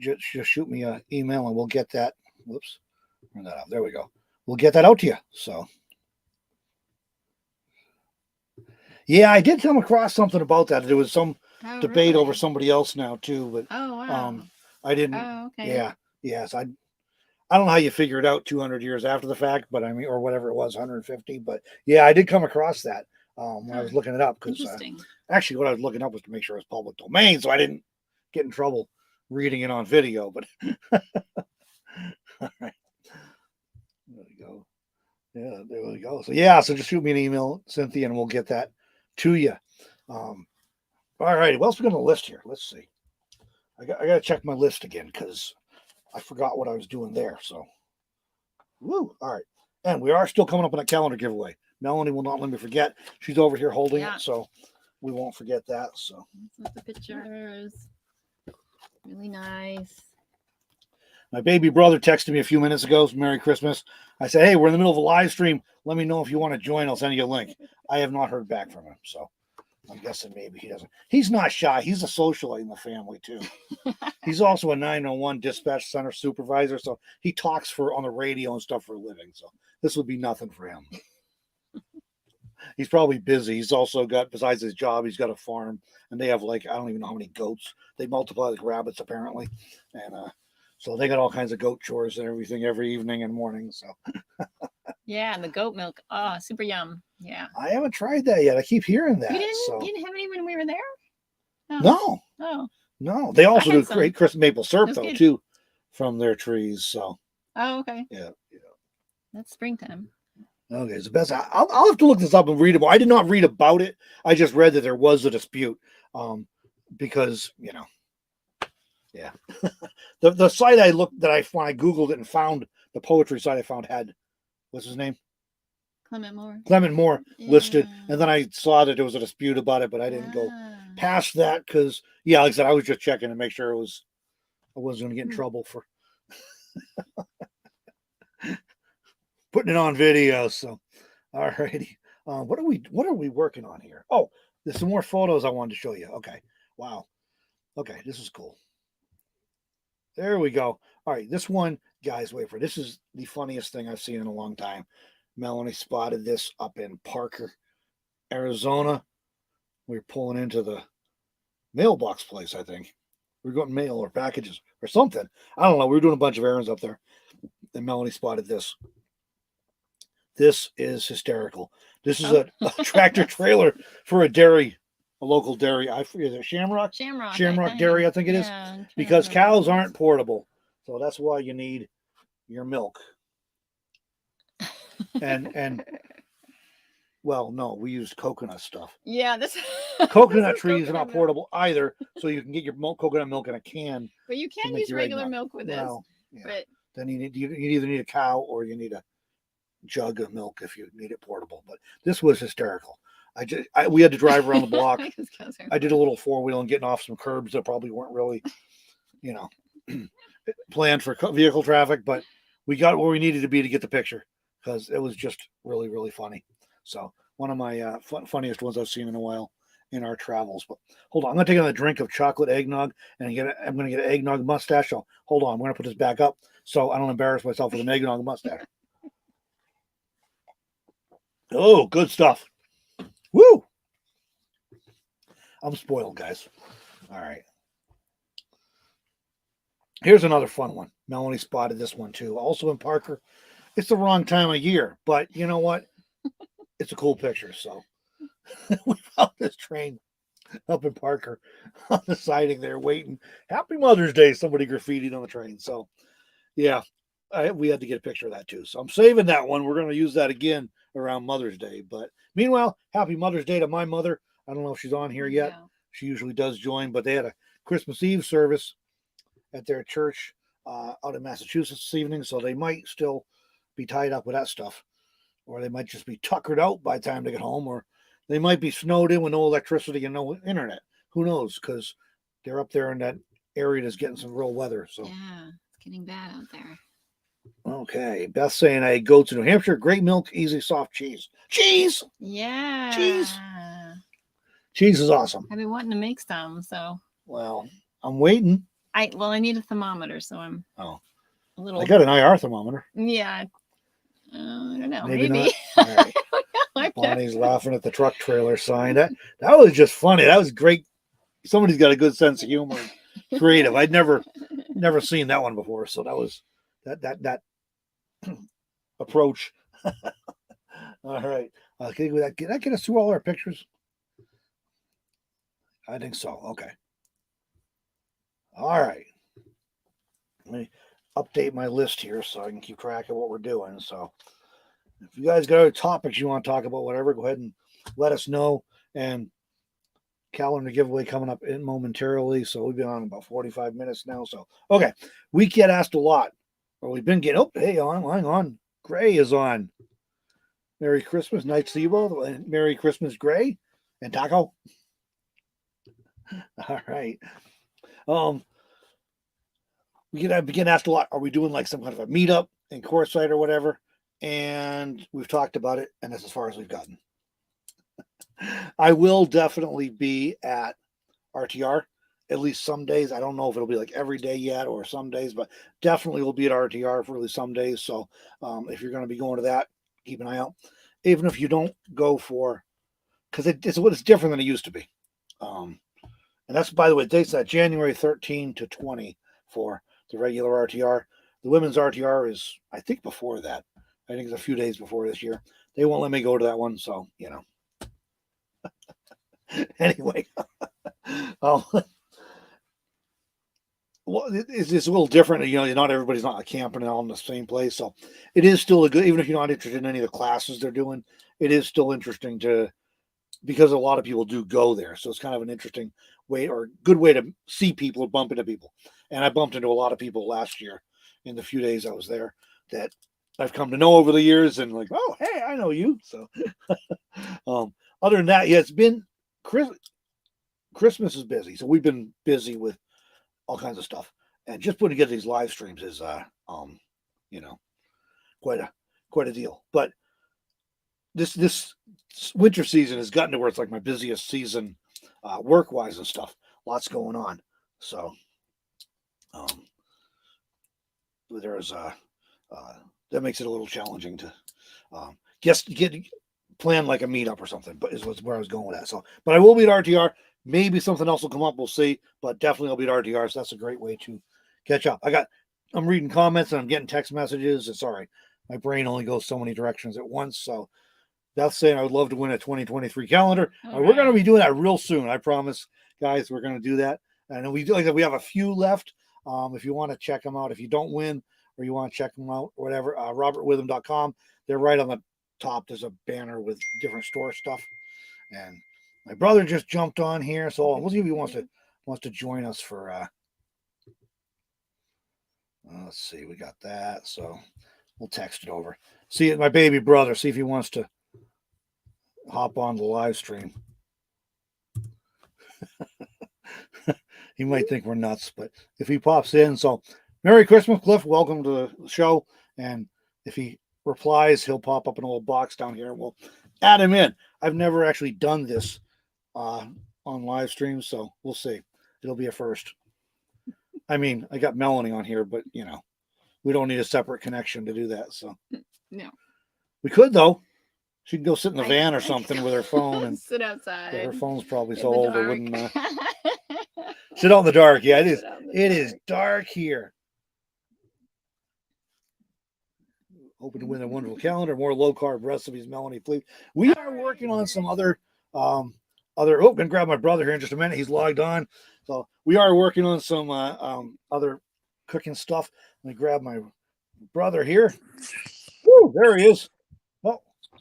A: just shoot me an email and we'll get that. Whoops. Turn that out. There we go. We'll get that out to you. So yeah, I did come across something about that. There was some debate over somebody else now too, but I didn't.
B: Oh, okay.
A: Yeah. So I don't know how you figure it out 200 years after the fact, but or whatever it was, 150. But yeah, I did come across that when I was looking it up because actually what I was looking up was to make sure it was public domain, so I didn't get in trouble reading it on video. But all right, there we go. Yeah, there we go. So yeah, so just shoot me an email, Cynthia, and we'll get that to you. All right, what else we got on the list here? Let's see. I got to check my list again because I forgot what I was doing there. So, woo! All right, and we are still coming up on a calendar giveaway. Melanie will not let me forget. She's over here holding it, so we won't forget that. So,
B: the pictures, really nice.
A: My baby brother texted me a few minutes ago. Merry Christmas. I said, hey, we're in the middle of a live stream. Let me know if you want to join. I'll send you a link. I have not heard back from him, so I'm guessing maybe he doesn't. He's not shy. He's a socialite in the family, too. He's also a 911 dispatch center supervisor, so he talks on the radio and stuff for a living, so this would be nothing for him. He's probably busy. He's also got, besides his job, he's got a farm, and they have I don't even know how many goats. They multiply like rabbits, apparently, and so they got all kinds of goat chores and everything every evening and morning. So
B: yeah, and the goat milk, super yum. Yeah,
A: I haven't tried that yet. I keep hearing that.
B: You didn't have any when we were there?
A: No. No. They also do great Christmas maple syrup too, from their trees. So.
B: Oh, okay.
A: Yeah.
B: That's springtime.
A: Okay, it's the best. I'll have to look this up and read it. I did not read about it. I just read that there was a dispute, because yeah. the site when I Googled it and found the poetry site I found had, what's his name? Clement Moore listed. And then I saw that there was a dispute about it, but I didn't go past that because, like I said, I was just checking to make sure I wasn't going to get in trouble for putting it on video. So, all righty. What are we working on here? Oh, there's some more photos I wanted to show you. Okay. Wow. Okay. This is cool. There we go. All right. This one, guys, wait for it. This is the funniest thing I've seen in a long time. Melanie spotted this up in Parker, Arizona. We were pulling into the mailbox place, I think. We were getting mail or packages or something. I don't know. We were doing a bunch of errands up there. And Melanie spotted this. This is hysterical. This is
B: Oh.
A: a tractor trailer for a dairy, a local dairy. I forget, is it Shamrock?
B: Shamrock
A: Dairy, I think it is.
B: Yeah, I'm trying to
A: Because
B: remember what
A: cows
B: it is.
A: aren't portable. So that's why you need your milk. And well, no, we used coconut stuff.
B: Yeah, this
A: Coconut
B: this is
A: trees are not
B: coconut milk.
A: portable either, so you can get your coconut milk in a can.
B: But you
A: to
B: can
A: make
B: use
A: your
B: regular
A: eggnog.
B: milk with this.
A: Well, yeah.
B: But
A: Then you either need a cow or you need a jug of milk if you need it portable. But this was hysterical. We had to drive around the block.
B: Because cows are
A: I did a little 4-wheel and getting off some curbs that probably weren't really, planned for vehicle traffic, but we got where we needed to be to get the picture because it was just really, really funny. So one of my funniest ones I've seen in a while in our travels. But hold on, I'm going to take another drink of chocolate eggnog and I'm going to get an eggnog mustache. So hold on, I'm going to put this back up so I don't embarrass myself with an eggnog mustache. Oh, good stuff. Woo! I'm spoiled, guys. All right. Here's another fun one. Melanie spotted this one too. Also in Parker. It's the wrong time of year, but you know what? It's a cool picture. So we found this train up in Parker on the siding there waiting. Happy Mother's Day. Somebody graffitied on the train. So yeah, we had to get a picture of that too. So I'm saving that one. We're going to use that again around Mother's Day. But meanwhile, happy Mother's Day to my mother. I don't know if she's on here yet.
B: Yeah.
A: She usually does join, but they had a Christmas Eve service at their church out in Massachusetts this evening, so they might still be tied up with that stuff, or they might just be tuckered out by the time they get home, or they might be snowed in with no electricity and no internet. Who knows? Because they're up there in that area that's getting some real weather. So
B: Yeah, it's getting bad out there.
A: okay, Beth saying I ate goats in New Hampshire. Great milk, easy, soft cheese. Cheese
B: Yeah.
A: is awesome.
B: I've been wanting to make some, so
A: Well, I'm waiting.
B: I need a thermometer, so I'm a little.
A: I got an IR thermometer.
B: Yeah. I don't know.
A: Maybe
B: Maybe.
A: not. All right. Bonnie's laughing at the truck trailer sign. That was just funny. That was great. Somebody's got a good sense of humor. Creative. I'd never seen that one before. So that was that approach. All right. Can I get us through all our pictures? I think so. Okay. All right. Let me update my list here so I can keep track of what we're doing. So if you guys got other topics you want to talk about, whatever, go ahead and let us know. And calendar giveaway coming up in momentarily. So we've been on about 45 minutes now. So, okay. We get asked a lot. Or we've been getting, hang on. Gray is on. Merry Christmas, Night Sibo. Merry Christmas, Gray and Taco. All right. We get asked a lot, are we doing like some kind of a meetup in Coreside or whatever? And we've talked about it, and that's as far as we've gotten. I will definitely be at RTR at least some days. I don't know if it'll be like every day yet or some days, but definitely will be at RTR for at least some days. So if you're going to be going to that, keep an eye out. Even if you don't go for, because it's different than it used to be. And that's, by the way, dates that January 13 to 20 for the regular RTR. The women's RTR is, I think, before that. I think it's a few days before this year. They won't let me go to that one, so, Anyway. Well, it's a little different. Not everybody's not camping all in the same place. So it is still a good, even if you're not interested in any of the classes they're doing, it is still interesting because a lot of people do go there. So it's kind of an interesting way or good way to see people, bump into people. And I bumped into a lot of people last year in the few days I was there that I've come to know over the years and like, oh, hey, I know you. So other than that, yeah, it's been Christmas is busy. So we've been busy with all kinds of stuff. And just putting together these live streams is quite a deal. But this winter season has gotten to where it's like my busiest season work-wise and stuff. Lots going on. So there's that makes it a little challenging to get plan like a meetup or something, but is where I was going with that. So, but I will be at RTR. Maybe something else will come up. We'll see, but definitely I'll be at RTR. So that's a great way to catch up. I'm reading comments and I'm getting text messages. Sorry, my brain only goes so many directions at once. So that's saying I would love to win a 2023 calendar. We're going to be doing that real soon. I promise, guys, we're going to do that. And we do, like we have a few left. If you want to check them out, if you don't win or you want to check them out, whatever, robertwitham.com. They're right on the top. There's a banner with different store stuff. And my brother just jumped on here, so we'll see if he wants to join us for. Let's see, we got that, so we'll text it over. See, my baby brother, see if he wants to hop on the live stream. He might think we're nuts, but if he pops in, so Merry Christmas, Cliff. Welcome to the show. And if he replies, he'll pop up in a little box down here and we'll add him in. I've never actually done this on live streams, so we'll see. It'll be a first. I mean, I got Melanie on here, but you know, we don't need a separate connection to do that. So
B: no,
A: we could though. She can go sit in the van or something with her phone and
B: sit outside.
A: Her phone's probably so old it wouldn't
B: sit
A: out in the dark. Yeah, it is. It is dark here. Hoping to win a wonderful calendar, more low carb recipes, Melanie, please. We are working on some other gonna grab my brother here in just a minute. He's logged on. So we are working on some other cooking stuff. Let me grab my brother here. Woo, there he is.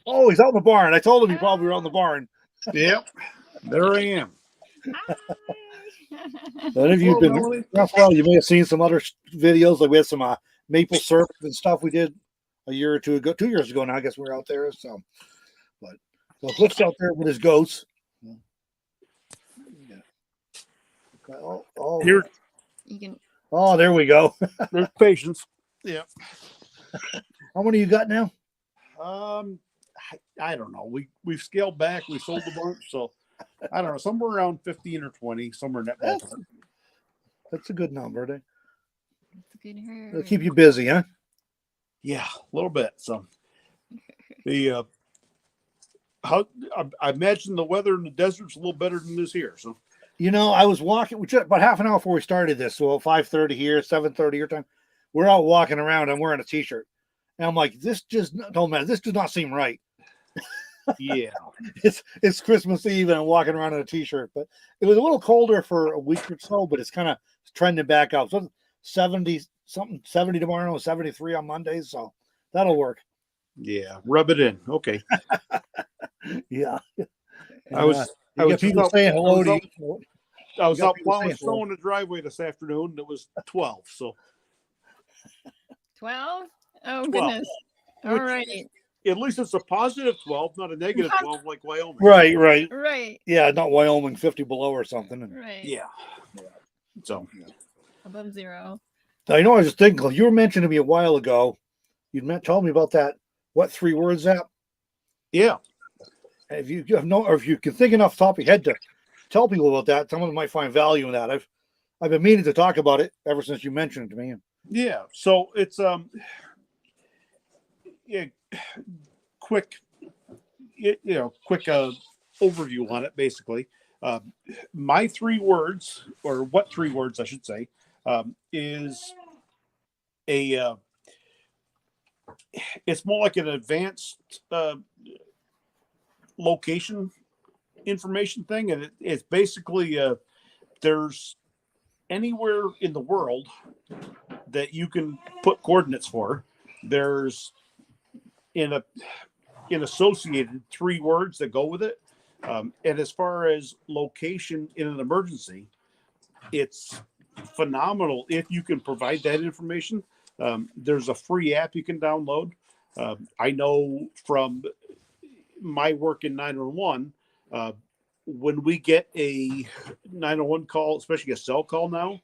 A: Oh, he's out in the barn. I told him he probably was out in the barn.
C: Yep, there I am.
A: But if you've been you may have seen some other videos. Like we had some maple syrup and stuff we did a year or two ago, 2 years ago now. I guess we were out there. So Cliff's out there with his goats.
C: Here.
B: You can.
A: Oh, there we go.
C: There's patience. Yeah.
A: How many you got now?
C: I don't know. We've scaled back. We sold a bunch, so I don't know. Somewhere around 15 or 20, somewhere in that ballpark.
A: That's a good number.
B: That's a good herd.
A: It'll keep you busy, huh?
C: Yeah, a little bit. So the I imagine the weather in the desert's a little better than this here. So
A: you know, I was walking about half an hour before we started this. So 5:30 here, 7:30 your time. We're out walking around. I'm wearing a t-shirt, and I'm like, this just don't matter. This does not seem right.
C: yeah,
A: it's Christmas Eve and I'm walking around in a t-shirt, but it was a little colder for a week or so, but it's kind of trending back up. So 70 tomorrow, 73 on Mondays, so that'll work.
C: Yeah, rub it in. Okay.
A: Yeah.
C: I was
A: people saying hello to you.
C: I was out plowing snow in the driveway this afternoon and it was 12. So
B: 12? Oh
C: 12.
B: goodness. All right.
C: At least it's a positive 12, not a negative 12 like Wyoming.
A: Right. Yeah, not Wyoming, 50 below or something.
B: Right.
C: Yeah. So
B: above zero.
A: I know I was just thinking, you were mentioning to me a while ago, told me about that, what 3 words app?
C: Yeah.
A: If you if you can think enough top of your head to tell people about that, someone might find value in that. I've been meaning to talk about it ever since you mentioned it to me.
C: Yeah. So it's quick overview on it. Basically, my 3 words, or what 3 words I should say, is it's more like an advanced location information thing, and it's basically there's anywhere in the world that you can put coordinates for. There's in associated 3 words that go with it, and as far as location in an emergency, it's phenomenal if you can provide that information. There's a free app you can download. I know from my work in 911, when we get a 911 call, especially a cell call now,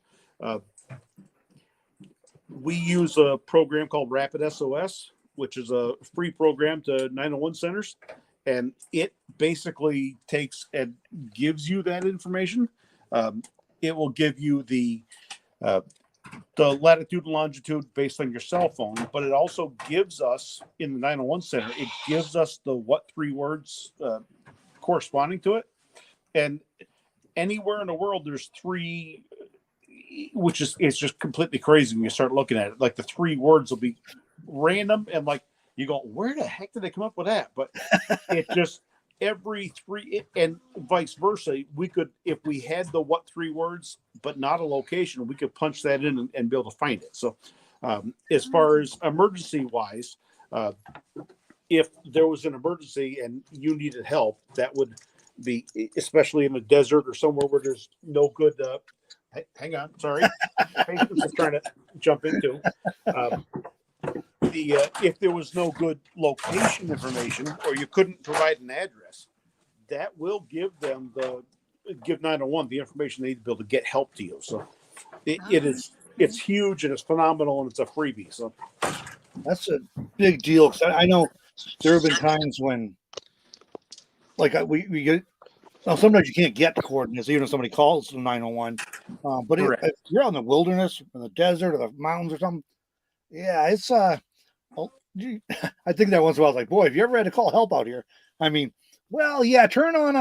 C: we use a program called Rapid SOS, which is a free program to 911 centers. And it basically takes and gives you that information. It will give you the latitude and longitude based on your cell phone, but it also gives us, in the 911 center, it gives us the what 3 words corresponding to it. And anywhere in the world, there's 3, which is, it's just completely crazy when you start looking at it. Like the 3 words will be random, and like You go, where the heck did they come up with that? But it just every three, and vice versa. We could, if we had the what 3 words, but not a location, we could punch that in and be able to find it. So as far as emergency wise, if there was an emergency and you needed help, that would be, especially in the desert or somewhere where there's no good, hang on, sorry. Patients are trying to jump into. If there was no good location information or you couldn't provide an address, that will give 911 the information they need to be able to get help to you. So it's huge and it's phenomenal and it's a freebie. So
A: That's a big deal. 'Cause I know there have been times when, like, we get. Now, sometimes you can't get the coordinates, even if somebody calls the 911. But if you're out in the wilderness, in the desert, or the mountains, or something, yeah, it's I think that once in a while, like, boy, have you ever had to call help out here? I mean, well, yeah, turn on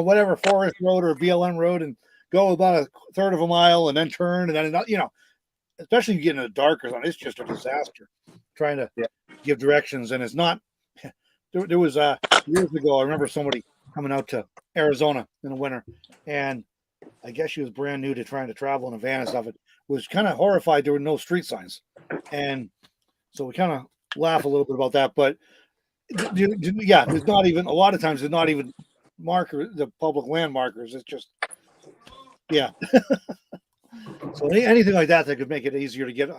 A: whatever Forest Road or BLM Road and go about a third of a mile, and then turn, and then especially if you get in the dark or something, it's just a disaster trying to give directions, and it's not. There was years ago, I remember somebody coming out to Arizona in the winter, and I guess she was brand new to trying to travel in a van and stuff. It was kind of horrified there were no street signs, and so we kind of laugh a little bit about that. But there's not even, a lot of times there's not even the public land markers. It's just so anything like that could make it easier to get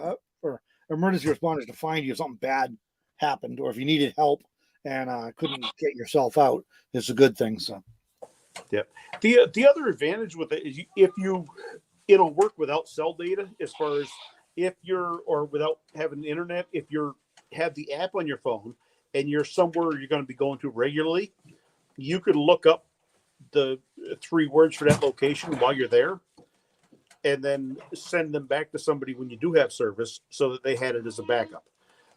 A: for emergency responders to find you if something bad happened, or if you needed help and couldn't get yourself out, is a good thing. So
C: the other advantage with it is it'll work without cell data, as far as or without having the internet. If you have the app on your phone and you're somewhere you're going to be going to regularly, you could look up the 3 words for that location while you're there, and then send them back to somebody when you do have service, so that they had it as a backup.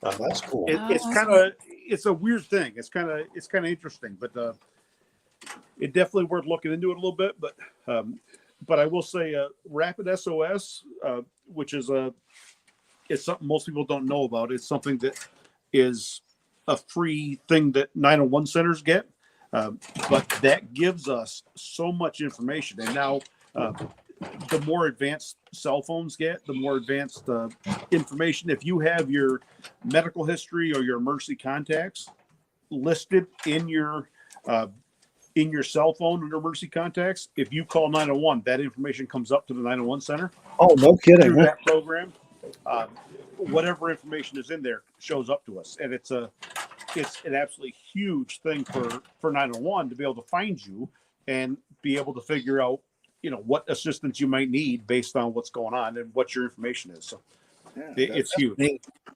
A: That's cool.
C: It's a weird thing. It's kind of interesting, but it definitely worth looking into it a little bit. But I will say, Rapid SOS, which is it's something most people don't know about. It's something that is a free thing that 911 centers get, but that gives us so much information. And now, the more advanced cell phones get, the more advanced information. If you have your medical history or your emergency contacts listed in your cell phone under emergency contacts, if you call 911, that information comes up to the 911 center.
A: Oh, no kidding!
C: Through that program, whatever information is in there shows up to us, and it's an absolutely huge thing for 911 to be able to find you and be able to figure out what assistance you might need based on what's going on and what your information is. So it's huge.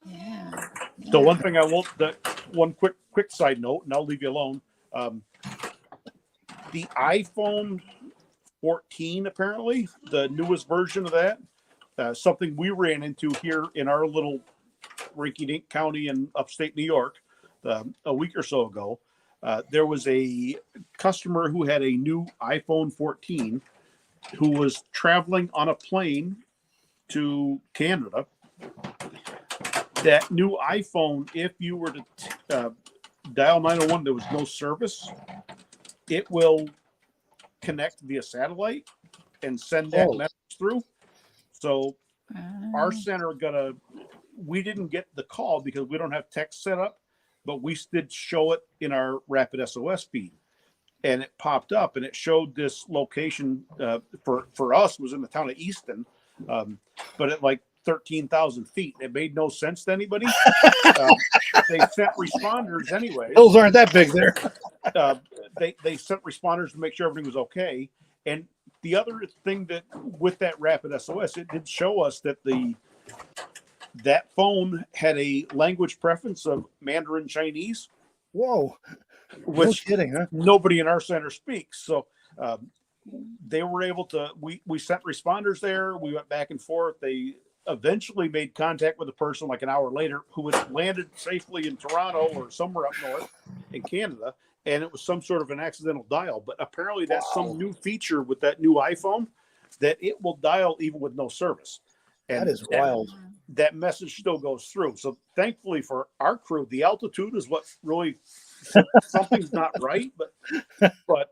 B: Yeah.
C: So one thing one quick side note, and I'll leave you alone. The iPhone 14, apparently the newest version of that, something we ran into here in our little rinky-dink county in upstate New York a week or so ago. There was a customer who had a new iPhone 14 who was traveling on a plane to Canada. That new iPhone, if you were to dial 901, there was no service. It will connect via satellite and send that message through. So our center we didn't get the call because we don't have text set up, but we did show it in our Rapid SOS feed. And it popped up and it showed this location for us was in the town of Easton, but at like 13,000 feet. It made no sense to anybody. They sent responders anyway.
A: Hills aren't that big there.
C: They sent responders to make sure everything was okay. And the other thing that with that Rapid SOS, it did show us that that phone had a language preference of Mandarin Chinese.
A: Whoa.
C: Which
A: no kidding, huh?
C: Nobody in our center speaks. So they were able to, we sent responders there. We went back and forth. They eventually made contact with a person like an hour later who had landed safely in Toronto or somewhere up north in Canada. And it was some sort of an accidental dial. But apparently that's some new feature with that new iPhone that it will dial even with no service. And
A: that is wild.
C: that message still goes through. So thankfully for our crew, the altitude is what really something's not right. But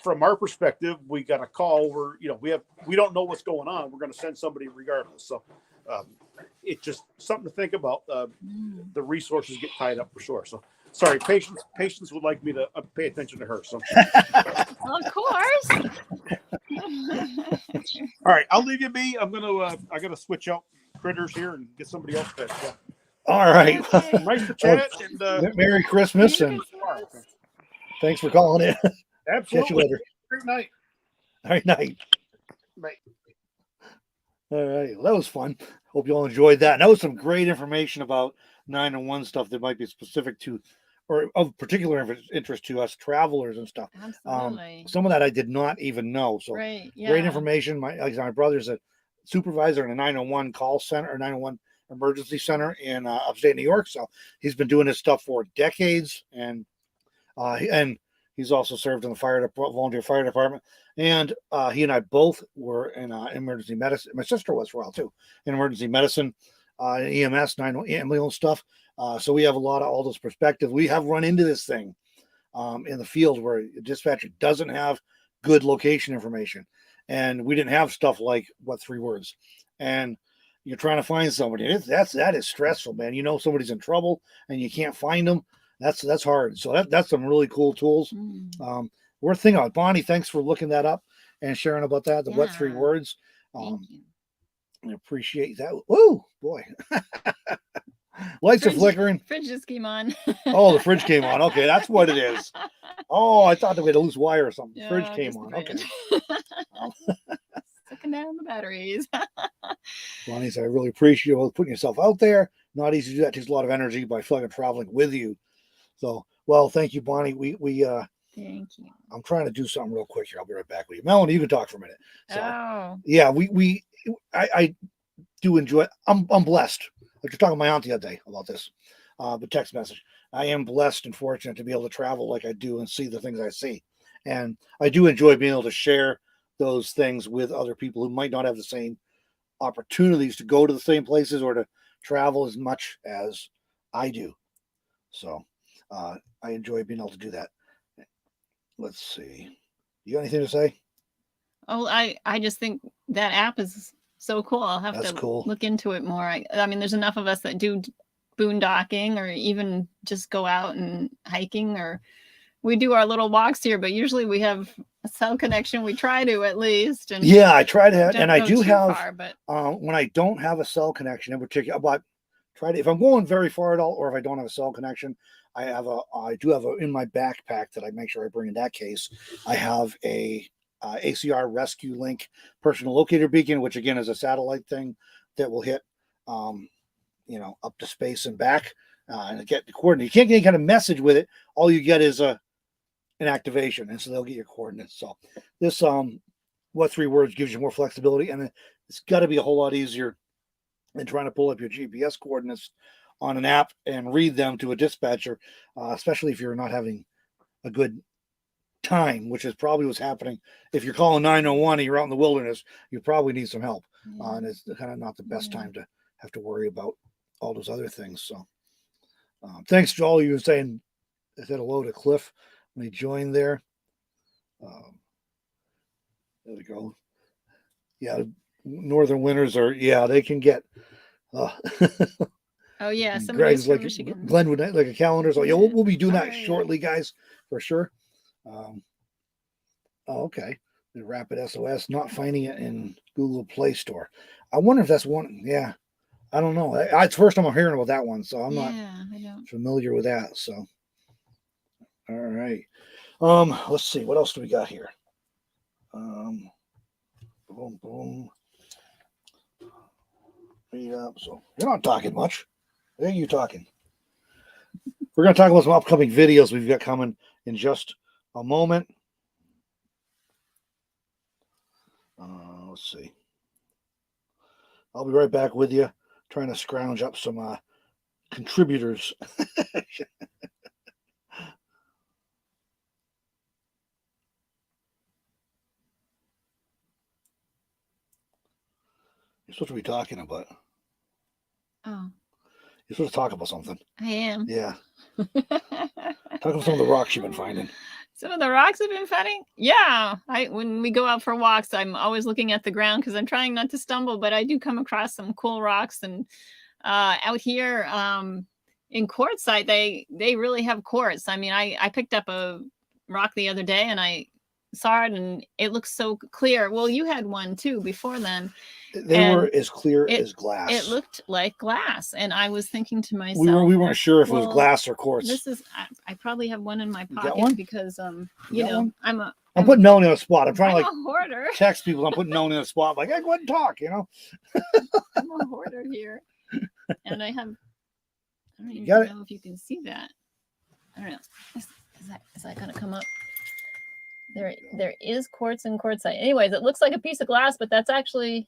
C: from our perspective, we got a call where, we don't know what's going on. We're going to send somebody regardless. So it's just something to think about. The resources get tied up for sure. So sorry, patience would like me to pay attention to her. So
B: Of course.
C: all right, I'll leave you be. I gotta switch out critters here and get somebody else fed. So.
A: All right.
B: Okay.
C: Nice to chat. And
A: Merry Christmas and thanks for calling in.
C: absolutely.
A: Catch you later.
C: Great night.
A: All right, night.
C: Bye.
A: All right, well, that was fun. Hope you all enjoyed that. And that was some great information about 911 stuff that might be specific to or of particular interest to us travelers and stuff.
B: Absolutely.
A: Some of that I did not even know. So
B: Right. Yeah.
A: great information. My brother's a supervisor in a 911 call center or 911 emergency center in upstate New York. So he's been doing this stuff for decades, and he's also served in the volunteer fire department. And he and I both were in emergency medicine. My sister was for a while too in emergency medicine, EMS, 911 ambulance stuff. So we have a lot of all those perspectives. We have run into this thing in the field where a dispatcher doesn't have good location information, and we didn't have stuff like what 3 words, and you're trying to find somebody. That is stressful, man. Somebody's in trouble and you can't find them. That's hard. So that's some really cool tools. We're thinking about Bonnie. Thanks for looking that up and sharing about that. The what 3 words.
B: Thank you.
A: I appreciate that. Oh boy. Lights are flickering.
B: Fridge just came on.
A: Oh, the fridge came on. Okay, that's what it is. Oh, I thought that we had a loose wire or something.
B: Yeah,
A: Fridge came
B: just the
A: on. Okay.
B: fridge. Sucking down the batteries.
A: Bonnie said, I really appreciate you putting yourself out there. Not easy to do that. It takes a lot of energy by fucking traveling with you. So, well, thank you, Bonnie. We
B: Thank you.
A: I'm trying to do something real quick here. I'll be right back with you. Melanie, you can talk for a minute. So,
B: yeah,
A: I do enjoy. I'm blessed. I was talking to my aunt the other day about this, the text message. I am blessed and fortunate to be able to travel like I do and see the things I see, and I do enjoy being able to share those things with other people who might not have the same opportunities to go to the same places or to travel as much as I do. So I enjoy being able to do that. Let's see. You got anything to say?
B: Oh, I just think that app is so cool. I'll have to look into it more. I mean, there's enough of us that do boondocking or even just go out and hiking, or we do our little walks here, but usually we have a cell connection. We try to at least. And
A: yeah, I try to have, and I do have,
B: far, but
A: when I don't have a cell connection in particular, but try to, if I'm going very far at all, or if I don't have a cell connection, I do have in my backpack that I make sure I bring in that case. I have a ACR Rescue Link personal locator beacon, which again is a satellite thing that will hit, up to space and back, and get the coordinate. You can't get any kind of message with it. All you get is an activation, and so they'll get your coordinates. So this what 3 words gives you more flexibility, and it's got to be a whole lot easier than trying to pull up your GPS coordinates on an app and read them to a dispatcher, especially if you're not having a good time, which is probably what's happening. If you're calling 911 and you're out in the wilderness, you probably need some help. And it's kind of not the best time to have to worry about all those other things. So thanks to all of you saying, I said hello to Cliff when he joined there. There we go. Yeah, northern winters they can get.
B: Oh yeah,
A: Greg's like
B: Michigan.
A: Glenn would like a calendar. So we'll be doing that shortly, guys, for sure. Okay. The Rapid SOS, not finding it in Google Play Store. I wonder if that's one. Yeah, I don't know. It's the first time I'm hearing about that one, so I'm not familiar with that. So, all right. Let's see. What else do we got here? Boom, boom. Yeah. So you're not talking much. Why are you talking? We're going to talk about some upcoming videos we've got coming in just a moment. Let's see. I'll be right back with you, trying to scrounge up some contributors. That's what we're talking about.
B: Oh,
A: You're supposed to talk about something.
B: I am.
A: Yeah. Talk about some of the rocks you've been finding.
B: Some of the rocks I've been finding. Yeah. When we go out for walks, I'm always looking at the ground because I'm trying not to stumble, but I do come across some cool rocks. And out here in quartzite, they really have quartz. I mean, I picked up a rock the other day and I saw it and it looks so clear. Well, you had one too before then.
A: They were as clear as glass.
B: It looked like glass, and I was thinking to myself,
A: we weren't sure if it was glass or quartz.
B: This is I probably have one in my pocket
A: one?
B: because you know
A: one?
B: I'm
A: putting Melanie on the spot. I'm trying
B: I'm
A: to
B: a hoarder.
A: text people. I'm putting Melanie on the spot. Like, hey, go ahead and talk. You know.
B: I'm a hoarder here, and I don't even know if you can see that. I don't know. Is that gonna come up? There is quartz and quartzite. Anyways, it looks like a piece of glass, but that's actually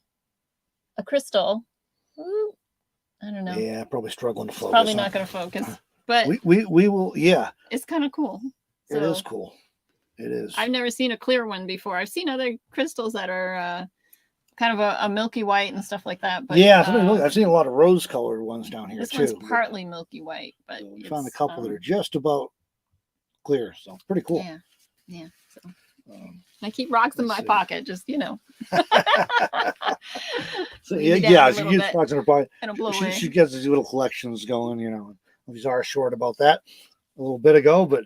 B: a crystal. Ooh, I don't know.
A: Yeah, probably struggling to focus.
B: Probably not going to focus, but
A: we will. Yeah,
B: it's kind of cool.
A: So, it is cool. It is.
B: I've never seen a clear one before. I've seen other crystals that are kind of a milky white and stuff like that. But
A: yeah, I've seen a lot of rose-colored ones down here
B: this
A: too.
B: This one's partly milky white, but
A: so we found a couple that are just about clear. So pretty cool.
B: Yeah. So. I keep rocks in my pocket, just
A: So yeah, she keeps rocks in her pocket.
B: And
A: she gets these little collections going, you know. We are short about that a little bit ago, but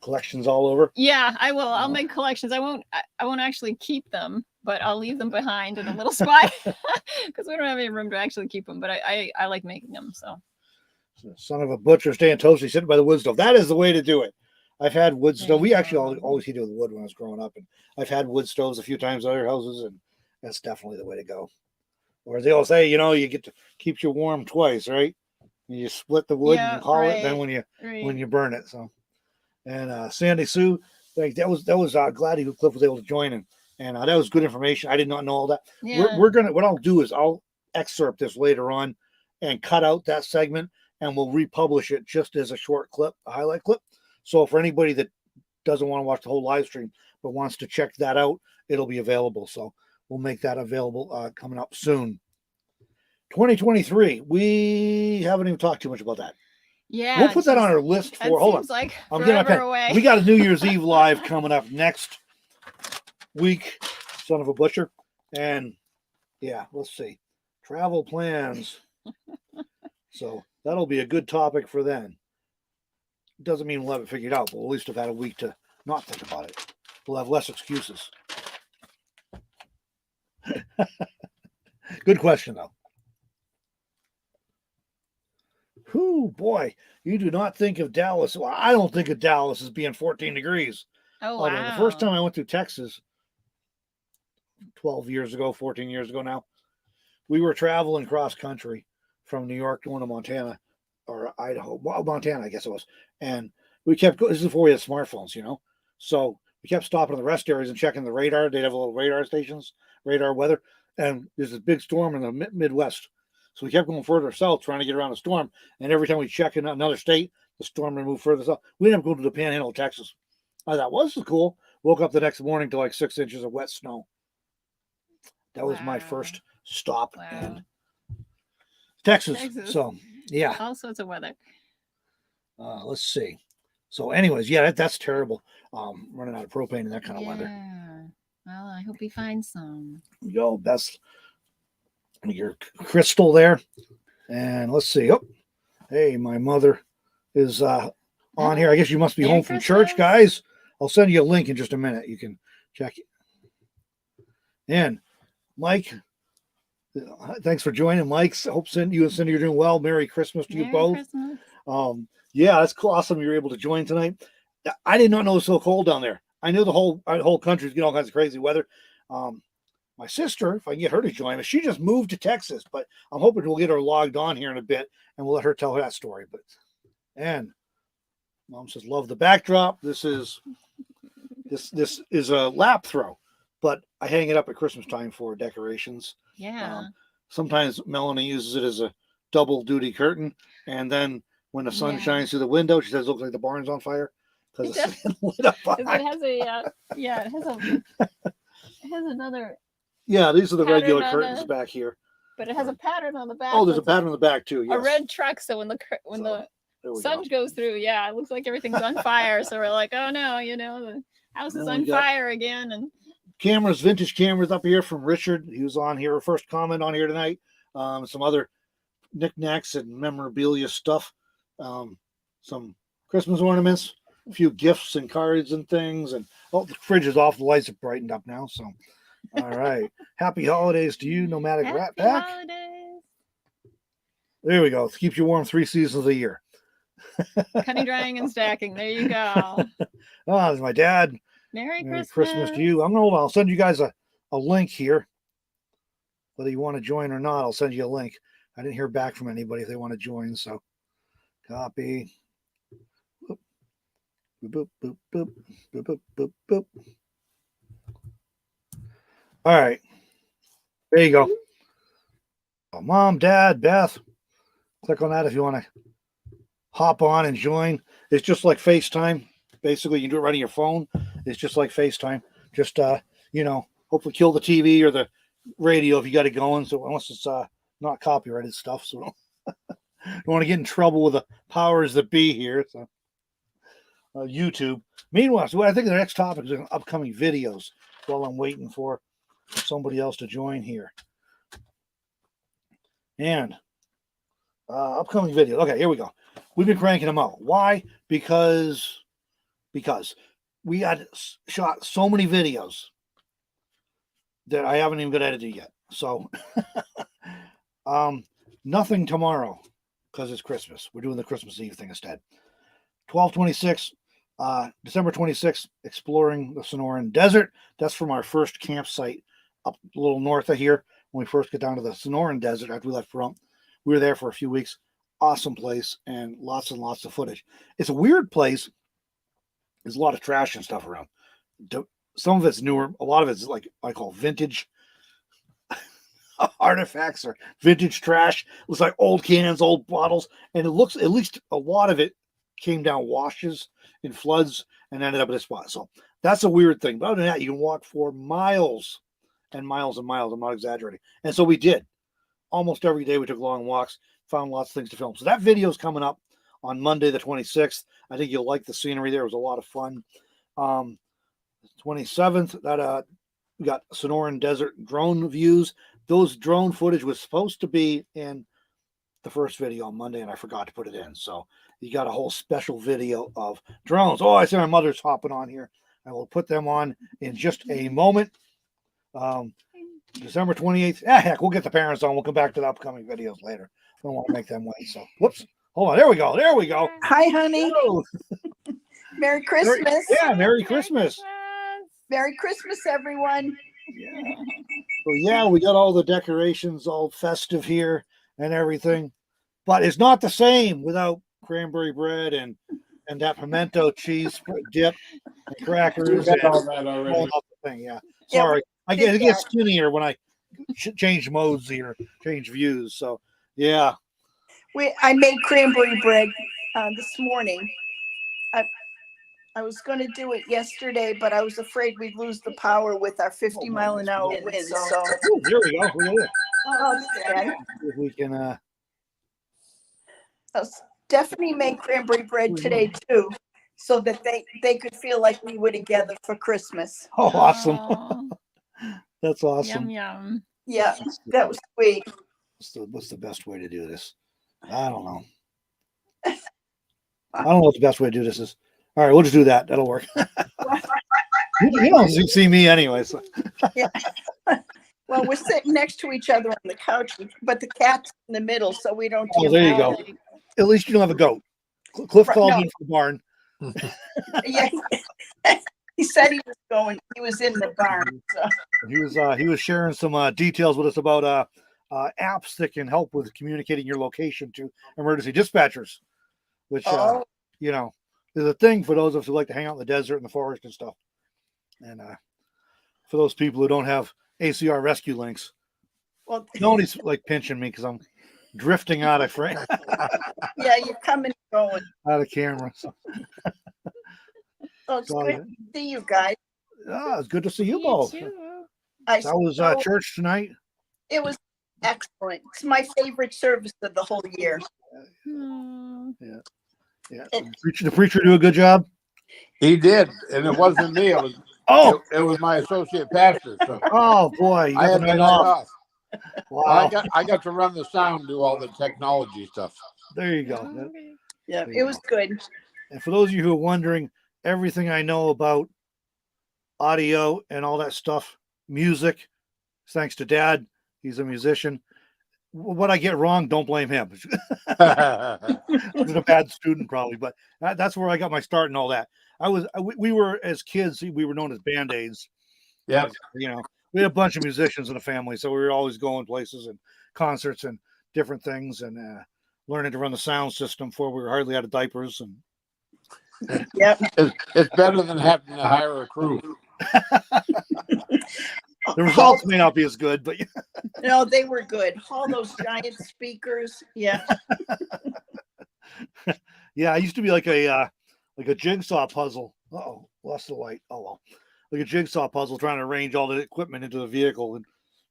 A: collections all over.
B: Yeah, I will. I'll make collections. I won't actually keep them, but I'll leave them behind in a little spot because we don't have any room to actually keep them. But I like making them. So
A: son of a butcher staying toasty sitting by the wood stove. That is the way to do it. I've had wood stove. We actually always heated with wood when I was growing up, and I've had wood stoves a few times at other houses, and that's definitely the way to go. Or as they all say, you know, you get to keep you warm twice, right? You split the wood and call it, then when you burn it. So, and Sandy Sue, that was glad Cliff was able to join in, and that was good information. I did not know all that.
B: Yeah.
A: We're gonna. What I'll do is I'll excerpt this later on, and cut out that segment, and we'll republish it just as a short clip, a highlight clip. So for anybody that doesn't want to watch the whole live stream but wants to check that out, it'll be available. So we'll make that available coming up soon. 2023. We haven't even talked too much about that.
B: Yeah.
A: We'll put that on our list for hold on.
B: Like
A: I'm getting my pen.
B: Away.
A: We got a New Year's Eve live coming up next week, son of a butcher. And yeah, let's see. Travel plans. So that'll be a good topic for then. Doesn't mean we'll have it figured out, but we'll at least have had a week to not think about it. We'll have less excuses. Good question, though. Whoo, boy, you do not think of Dallas. Well, I don't think of Dallas as being 14 degrees.
B: Oh, wow.
A: The first time I went through Texas, 14 years ago now, we were traveling cross country from New York going to Montana. Or Idaho, well, Montana, I guess it was. And we kept going. This is before we had smartphones, you know. So we kept stopping in the rest areas and checking the radar. They'd have little radar stations, radar weather. And there's a big storm in the Midwest. So we kept going further south, trying to get around the storm. And every time we check in another state, the storm would move further south. We ended up going to the Panhandle of Texas. I thought, well, this is cool. Woke up the next morning to like 6 inches of wet snow. That was my first stop in Texas. So. Yeah.
B: All sorts of weather.
A: Let's see. So anyways, yeah, that's terrible. Running out of propane and that kind of weather.
B: Well, I hope we find some.
A: Yo, that's your crystal there. And let's see. Oh, hey, my mother is on here. I guess you must be home from church, guys. I'll send you a link in just a minute. You can check it. And Mike, thanks for joining, Mike. Hope you and Cindy are doing well. Merry Christmas to you both.
B: Christmas.
A: Yeah, that's cool. Awesome. You were able to join tonight. I did not know it was so cold down there. I knew the whole country's getting all kinds of crazy weather. My sister, if I can get her to join us, she just moved to Texas, but I'm hoping we'll get her logged on here in a bit and we'll let her tell that story. And Mom says, love the backdrop. This is a lap throw, but I hang it up at Christmas time for decorations.
B: Yeah.
A: Sometimes Melanie uses it as a double duty curtain. And then when the sun shines through the window, she says, it looks like the barn's on fire. Because it's lit up behind.
B: It has another.
A: Yeah, these are the regular curtains back here.
B: but it has a pattern on the back.
A: Oh, there's a
B: with
A: pattern on the back too. Yes.
B: a red truck. So when the
A: There we
B: sun
A: go.
B: goes through, yeah, it looks like everything's on fire. So we're like, oh no, the house is
A: Then
B: on
A: we got-
B: fire again. And
A: Cameras, vintage cameras up here from Richard. He was on here, first comment on here tonight. Some other knickknacks and memorabilia stuff. Some Christmas ornaments, a few gifts and cards and things. And the fridge is off. The lights have brightened up now. So, all right. Happy holidays to you, Nomadic
B: happy
A: Rat Pack.
B: holidays.
A: There we go. Keeps you warm 3 seasons of the year.
B: Cutting, drying, and stacking. There you go.
A: Oh, there's my dad.
B: Merry
A: Merry
B: Christmas.
A: Christmas to you. I'll send you guys a link here. Whether you want to join or not, I'll send you a link. I didn't hear back from anybody if they want to join. So copy. Boop, boop, boop, boop, boop, boop, boop, boop. All right. There you go. Oh, Mom, Dad, Beth. Click on that if you want to hop on and join. It's just like FaceTime. Basically, you can do it right on your phone. It's just like FaceTime. Just hopefully kill the TV or the radio if you got it going. So unless it's not copyrighted stuff, so don't want to get in trouble with the powers that be here. So YouTube. Meanwhile, so I think the next topic is upcoming videos. While I'm waiting for somebody else to join here, and upcoming video. Okay, here we go. We've been cranking them out. Why? Because we had shot so many videos that I haven't even got edited yet. So nothing tomorrow because it's Christmas. We're doing the Christmas Eve thing instead. 12/26, December 26th, exploring the Sonoran Desert. That's from our first campsite up a little north of here. When we first get down to the Sonoran Desert after we left Rump, we were there for a few weeks. Awesome place and lots of footage. It's a weird place. There's a lot of trash and stuff around. Some of it's newer. A lot of it's like I call vintage artifacts or vintage trash. It looks like old cans, old bottles. And it looks, at least a lot of it came down washes in floods and ended up at a spot. So that's a weird thing. But other than that, you can walk for miles and miles and miles. I'm not exaggerating. And so we did. Almost every day we took long walks, found lots of things to film. So that video is coming up on Monday, the 26th. I think you'll like the scenery there. It was a lot of fun. 27th, that we got Sonoran Desert drone views. Those drone footage was supposed to be in the first video on Monday, and I forgot to put it in. So you got a whole special video of drones. Oh, I see my mother's hopping on here. I will put them on in just a moment. December 28th. Heck, we'll get the parents on. We'll come back to the upcoming videos later. I don't want to make them wait. So, whoops. Hold on. There we go. There we go.
D: Hi, honey.
A: Hello.
D: Merry Christmas.
A: Merry Christmas.
D: Merry Christmas, everyone.
A: Yeah. So yeah, we got all the decorations all festive here and everything, but it's not the same without cranberry bread and that pimento cheese dip and crackers and all that thing. Yeah. Sorry, I get skinnier when I change modes here, change views. So yeah.
D: I made cranberry bread this morning. I was going to do it yesterday, but I was afraid we'd lose the power with our 50-mile-an-hour wind. So
A: There we go. If we can.
D: Stephanie made cranberry bread today too, so that they could feel like we were together for Christmas.
A: Oh, awesome!
B: Oh,
A: That's awesome.
B: yum.
D: Yeah, that was sweet.
A: What's the best way to do this? I don't know. I don't know what the best way to do this is. All right, we'll just do that. That'll work. You don't see me anyway. So.
D: Yeah. Well, we're sitting next to each other on the couch, but the cat's in the middle, so we don't.
A: Oh, there you go. At least you don't have a goat. Cliff called me from the barn.
D: Yeah, he said he was going. He was in the barn. So.
A: He was sharing some details with us about apps that can help with communicating your location to emergency dispatchers, which is a thing for those of us who like to hang out in the desert and the forest and stuff. And for those people who don't have ACR rescue links,
D: Well,
A: nobody's like pinching me because I'm drifting out of frame,
D: yeah, you're coming and going.
A: out of camera. So,
D: Oh, it's good to see you guys.
A: it's good to see you both.
B: Too.
A: How was church tonight?
D: It was excellent. It's my favorite service of the whole year.
B: Hmm.
A: Yeah. The preacher do a good job.
E: He did, and it wasn't me. It was my associate pastor. So
A: Oh boy, you
E: I
A: got
E: had
A: the
E: the
A: night
E: night
A: off.
E: off.
A: Wow.
E: Well, I got to run the sound, do all the technology stuff.
A: There you go.
B: Okay.
D: Yeah, it was good.
A: And for those of you who are wondering, everything I know about audio and all that stuff, music, thanks to Dad. He's a musician. What I get wrong, don't blame him. He's a bad student probably, but that's where I got my start and all that. We were, as kids, we were known as Band-Aids.
E: Yeah.
A: You know, we had a bunch of musicians in the family, so we were always going places and concerts and different things, and learning to run the sound system before we were hardly out of diapers. And
D: Yep.
E: It's better than having to hire a crew.
A: the results may not be as good, but
D: No, they were good. All those giant speakers. Yeah.
A: yeah, I used to be like a jigsaw puzzle. Uh-oh, lost the light. Oh well, like a jigsaw puzzle, trying to arrange all the equipment into the vehicle. And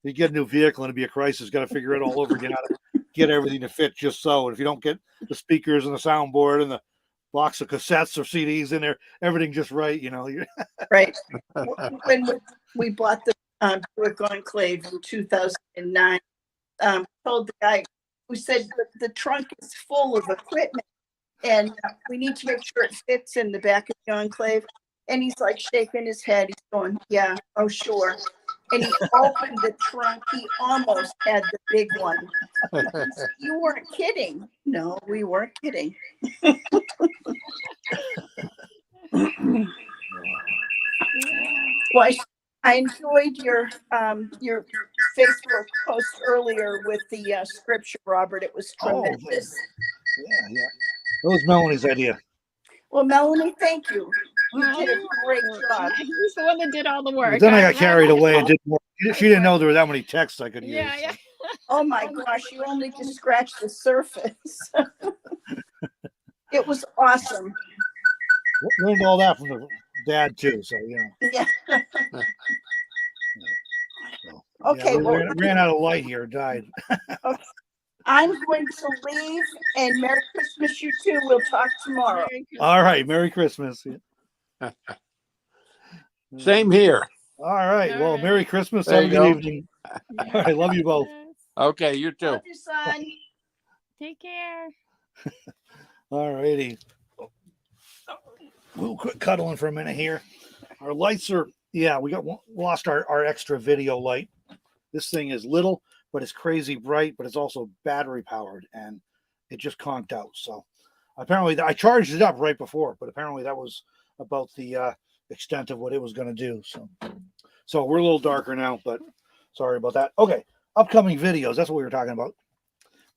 A: you get a new vehicle and it'd be a crisis. Got to figure it all over again, how to get everything to fit just so. And if you don't get the speakers and the soundboard and the box of cassettes or CDs in there, everything just right, you know.
D: Right. When we bought the Buick Enclave in 2009, told the guy who said the trunk is full of equipment and we need to make sure it fits in the back of the Enclave. And he's like shaking his head. He's going, yeah, oh, sure. And he opened the trunk. He almost had the big one. You weren't kidding. No, we weren't kidding. Well, I enjoyed your Facebook post earlier with the scripture, Robert. It was tremendous.
A: Yeah. That was Melanie's idea.
D: Well, Melanie, thank you. You did a great job.
B: He's the one that did all the work.
A: But then I got carried away and did more. She didn't know there were that many texts I could use.
B: Yeah.
D: Oh my gosh, you only just scratched the surface. It was awesome.
A: Learned all that from the Dad too. So
D: Yeah.
A: So,
D: Okay,
A: we
D: well,
A: ran out of light here. Died.
D: okay. I'm going to leave, and Merry Christmas, you too. We'll talk tomorrow.
A: All right. Merry Christmas.
E: Same here.
A: All right.
B: All
A: Well,
B: right.
A: Merry Christmas.
E: There
A: Have a
E: you
A: good
E: go.
A: evening. All right. Love you both.
E: Okay, you too.
D: Love you, son.
B: Take care.
A: All righty. We'll quit cuddling for a minute here. Our lights are, we lost our extra video light. This thing is little, but it's crazy bright, but it's also battery powered, and it just conked out. So apparently I charged it up right before, but apparently that was about the extent of what it was going to do. So we're a little darker now, but sorry about that. Okay. Upcoming videos. That's what we were talking about.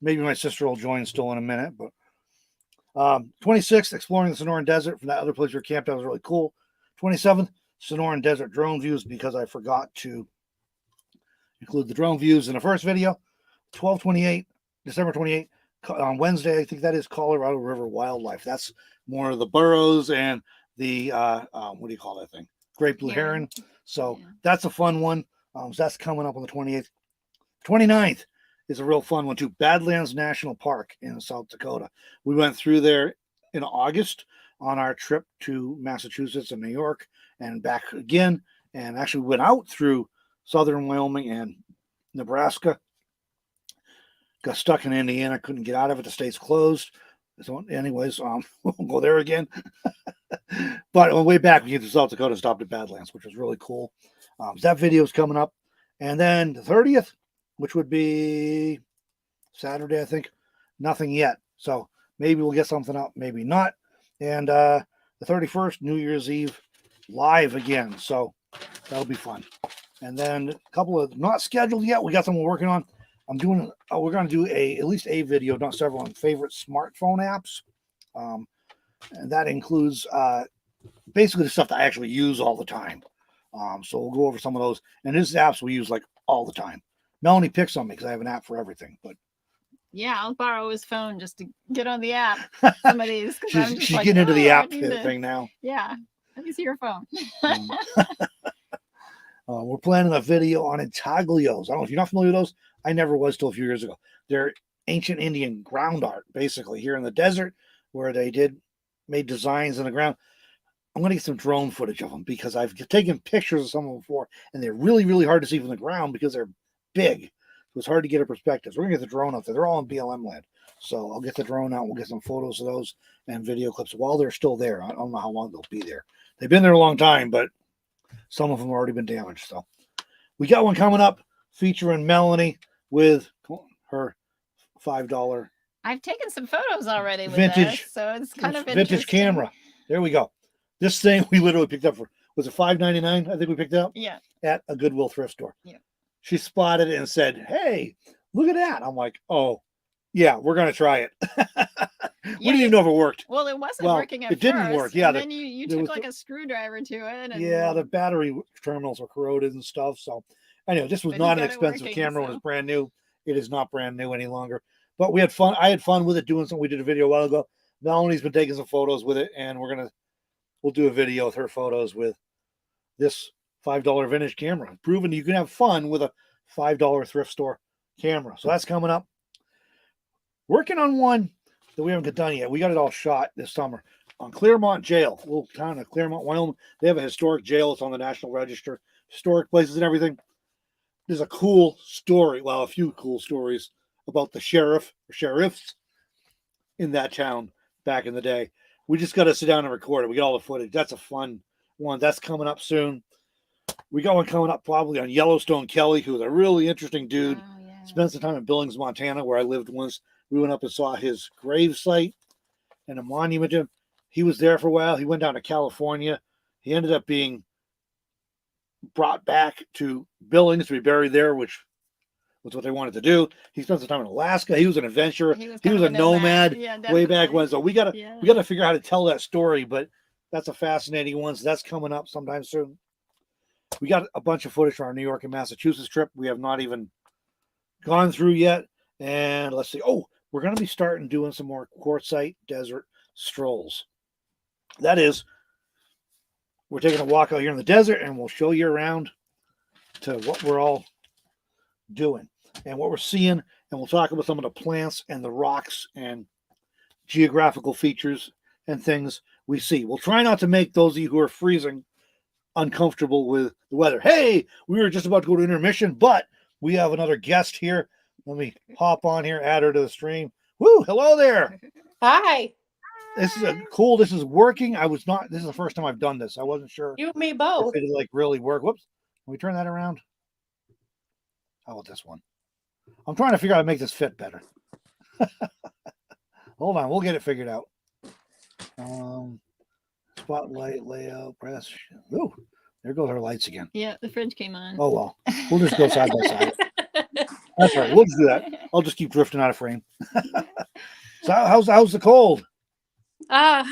A: Maybe my sister will join still in a minute, but 26th, exploring the Sonoran Desert from that other place we camped out was really cool. 27th, Sonoran Desert drone views, because I forgot to include the drone views in the first video. December 28th, on Wednesday, I think that is Colorado River Wildlife. That's more of the burros and the, what do you call that thing? Great blue heron. So that's a fun one. So that's coming up on the 28th. 29th is a real fun one too. Badlands National Park in South Dakota. We went through there in August on our trip to Massachusetts and New York and back again, and actually went out through southern Wyoming and Nebraska. Got stuck in Indiana, couldn't get out of it. The state's closed. So anyways, we'll go there again. But on the way back, we get to South Dakota, stopped at Badlands, which was really cool. So that video is coming up. And then the 30th, which would be Saturday, I think, nothing yet. So maybe we'll get something up, maybe not. And the 31st, New Year's Eve, live again. So that'll be fun. And then a couple of not scheduled yet. We got something we're working on. We're going to do at least a video, not several, on favorite smartphone apps. And that includes basically the stuff that I actually use all the time. So we'll go over some of those. And this is apps we use like all the time. Melanie picks on me because I have an app for everything. But
B: yeah, I'll borrow his phone just to get on the app. Some of these.
A: she's getting into the app thing now.
B: Yeah, let me see your phone.
A: We're planning a video on intaglios. I don't know if you're not familiar with those. I never was till a few years ago. They're ancient Indian ground art, basically, here in the desert where they made designs in the ground. I'm going to get some drone footage of them because I've taken pictures of some of them before, and they're really, really hard to see from the ground because they're big. So it's hard to get a perspective. So we're going to get the drone up there. They're all in BLM land. So I'll get the drone out. We'll get some photos of those and video clips while they're still there. I don't know how long they'll be there. They've been there a long time, but some of them have already been damaged. So we got one coming up featuring Melanie with her $5
B: I've taken some photos already with
A: vintage,
B: this, so it's kind of
A: vintage
B: interesting.
A: camera. There we go. This thing we literally picked up for, was it $5.99? I think we picked it up at a Goodwill thrift store.
B: Yeah.
A: She spotted it and said, "Hey, look at that." I'm like, "Oh, yeah, we're going to try it." We didn't even know if it worked.
B: Well, it wasn't working at
A: first. It didn't work. Yeah.
B: And then you took like a screwdriver to it. And
A: yeah, the battery terminals were corroded and stuff. So anyway, this was not an expensive camera when it was brand new. It is not brand new any longer. But we had fun. I had fun with it doing something. We did a video a while ago. Melanie's been taking some photos with it, and we'll do a video with her photos with this $5 vintage camera, proving you can have fun with a $5 thrift store camera. So that's coming up. Working on one that we haven't done yet. We got it all shot this summer on Claremont Jail, a little town of Claremont, Wyoming. They have a historic jail. It's on the National Register, historic places and everything. There's a cool story, well, a few cool stories about the sheriffs in that town back in the day. We just got to sit down and record it. We got all the footage. That's a fun one. That's coming up soon. We got one coming up probably on Yellowstone Kelly, who's a really interesting dude.
B: Oh, yeah.
A: Spent some time in Billings, Montana, where I lived once. We went up and saw his grave site and a monument to him. He was there for a while. He went down to California. He ended up being brought back to Billings to be buried there, which was what they wanted to do. He spent some time in Alaska. He was an adventurer. He was a nomad way back when. So we gotta figure out how to tell that story, but that's a fascinating one. So that's coming up sometime soon. We got a bunch of footage from our New York and Massachusetts trip. We have not even gone through yet. And let's see. Oh, we're going to be starting doing some more quartzite desert strolls. That is, we're taking a walk out here in the desert, and we'll show you around to what we're all doing and what we're seeing. And we'll talk about some of the plants and the rocks and geographical features and things we see. We'll try not to make those of you who are freezing uncomfortable with the weather. Hey, we were just about to go to intermission, but we have another guest here. Let me hop on here, add her to the stream. Woo, hello there.
F: Hi.
A: This is cool. This is working. This is the first time I've done this. I wasn't sure.
F: You and me both.
A: If it really work. Whoops. Can we turn that around? How about this one? I'm trying to figure out how to make this fit better. Hold on. We'll get it figured out. Spotlight, layout, press. Ooh, there goes our lights again.
B: Yeah, the fridge came on.
A: Oh, well. We'll just go side by side. That's right. We'll just do that. I'll just keep drifting out of frame. So how's the cold?
F: I'm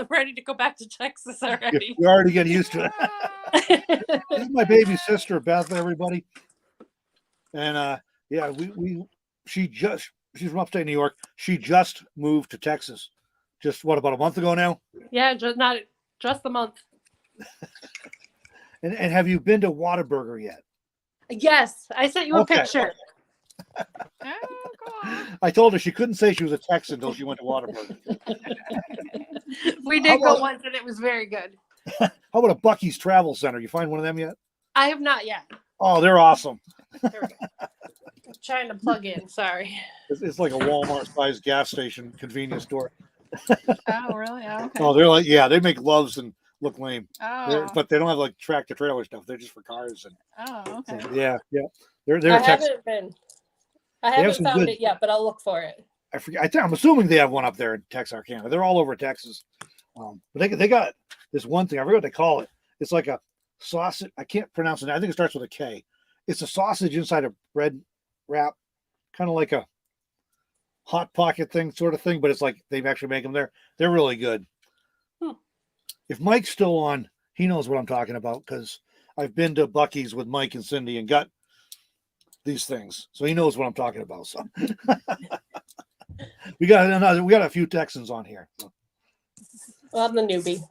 F: ready to go back to Texas already.
A: You're already getting used to it. This is my baby sister, Beth, everybody. And yeah, she's from upstate New York. She just moved to Texas. Just about a month ago now?
F: Yeah, just a month.
A: And have you been to Whataburger yet?
F: Yes, I sent you a picture.
B: Oh, God.
A: I told her she couldn't say she was a Texan until she went to Whataburger.
F: We did go once, and it was very good.
A: How about a Buc-ee's Travel Center? You find one of them yet?
F: I have not yet.
A: Oh, they're awesome.
F: There we go. I'm trying to plug in. Sorry.
A: It's like a Walmart-sized gas station convenience store.
B: Oh, really? Oh, okay.
A: Oh, they're like, yeah, they make gloves and look lame.
B: Oh.
A: But they don't have like tractor trailer stuff. They're just for cars. And
B: Oh, okay.
A: so, yeah. They're
F: I haven't been. I haven't found it yet, but I'll look for it.
A: I forget. I'm assuming they have one up there in Texarkana. They're all over Texas. But they got this one thing. I forget what they call it. It's like a sausage. I can't pronounce it. I think it starts with a K. It's a sausage inside a bread wrap, kind of like a Hot Pocket thing, sort of thing. But it's like they actually make them there. They're really good. If Mike's still on, he knows what I'm talking about because I've been to Buc-ee's with Mike and Cindy and got these things, so he knows what I'm talking about. So we got a few Texans on here. So.
F: Well, I'm the newbie.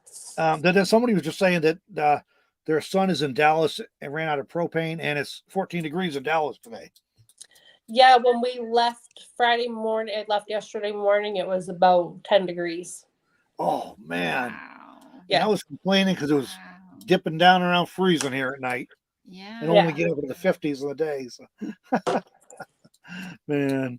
A: Then somebody was just saying that their son is in Dallas and ran out of propane, and it's 14 degrees in Dallas today.
F: Yeah, when we left Friday morning, I left yesterday morning, it was about 10 degrees.
A: Oh man.
B: Wow.
A: Yeah.
F: Yeah.
A: I was complaining because it was
B: Wow.
A: dipping down around freezing here at night
B: Yeah.
A: and only get over to the 50s in the day. So. Man.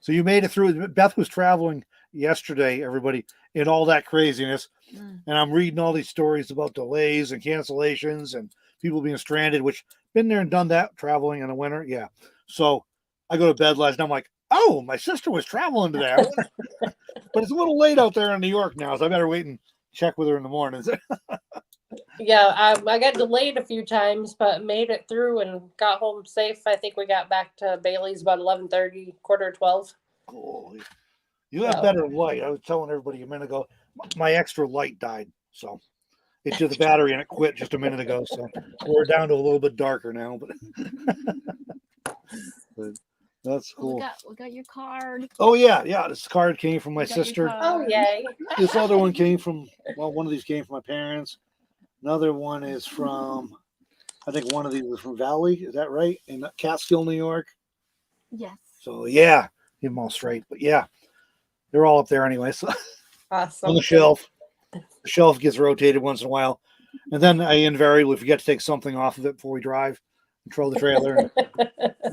A: So you made it through. Beth was traveling yesterday, everybody, in all that craziness.
B: Mm.
A: And I'm reading all these stories about delays and cancellations and people being stranded, which been there and done that traveling in the winter. Yeah. So I go to bed last night. I'm like, oh, my sister was traveling today. But it's a little late out there in New York now, so I better wait and check with her in the mornings.
F: Yeah, I got delayed a few times, but made it through and got home safe. I think we got back to Bailey's about 11:30, quarter to 12.
A: Cool. You have
F: So-
A: better light. I was telling everybody a minute ago, my extra light died. So it did the battery and it quit just a minute ago. So we're down to a little bit darker now, but that's
B: Well,
A: cool.
B: we got your card.
A: Oh yeah, yeah. This card came from my
B: We got your
A: sister.
F: Oh,
B: card.
F: yay.
A: This other one came from, well, one of these came from my parents. Another one is from, I think one of these was from Valley. Is that right? In Catskill, New York.
B: Yes.
A: So yeah, give them all straight. But yeah, they're all up there anyway. So
F: Awesome.
A: on the shelf. The shelf gets rotated once in a while. And then I invariably forget to take something off of it before we drive, control the trailer.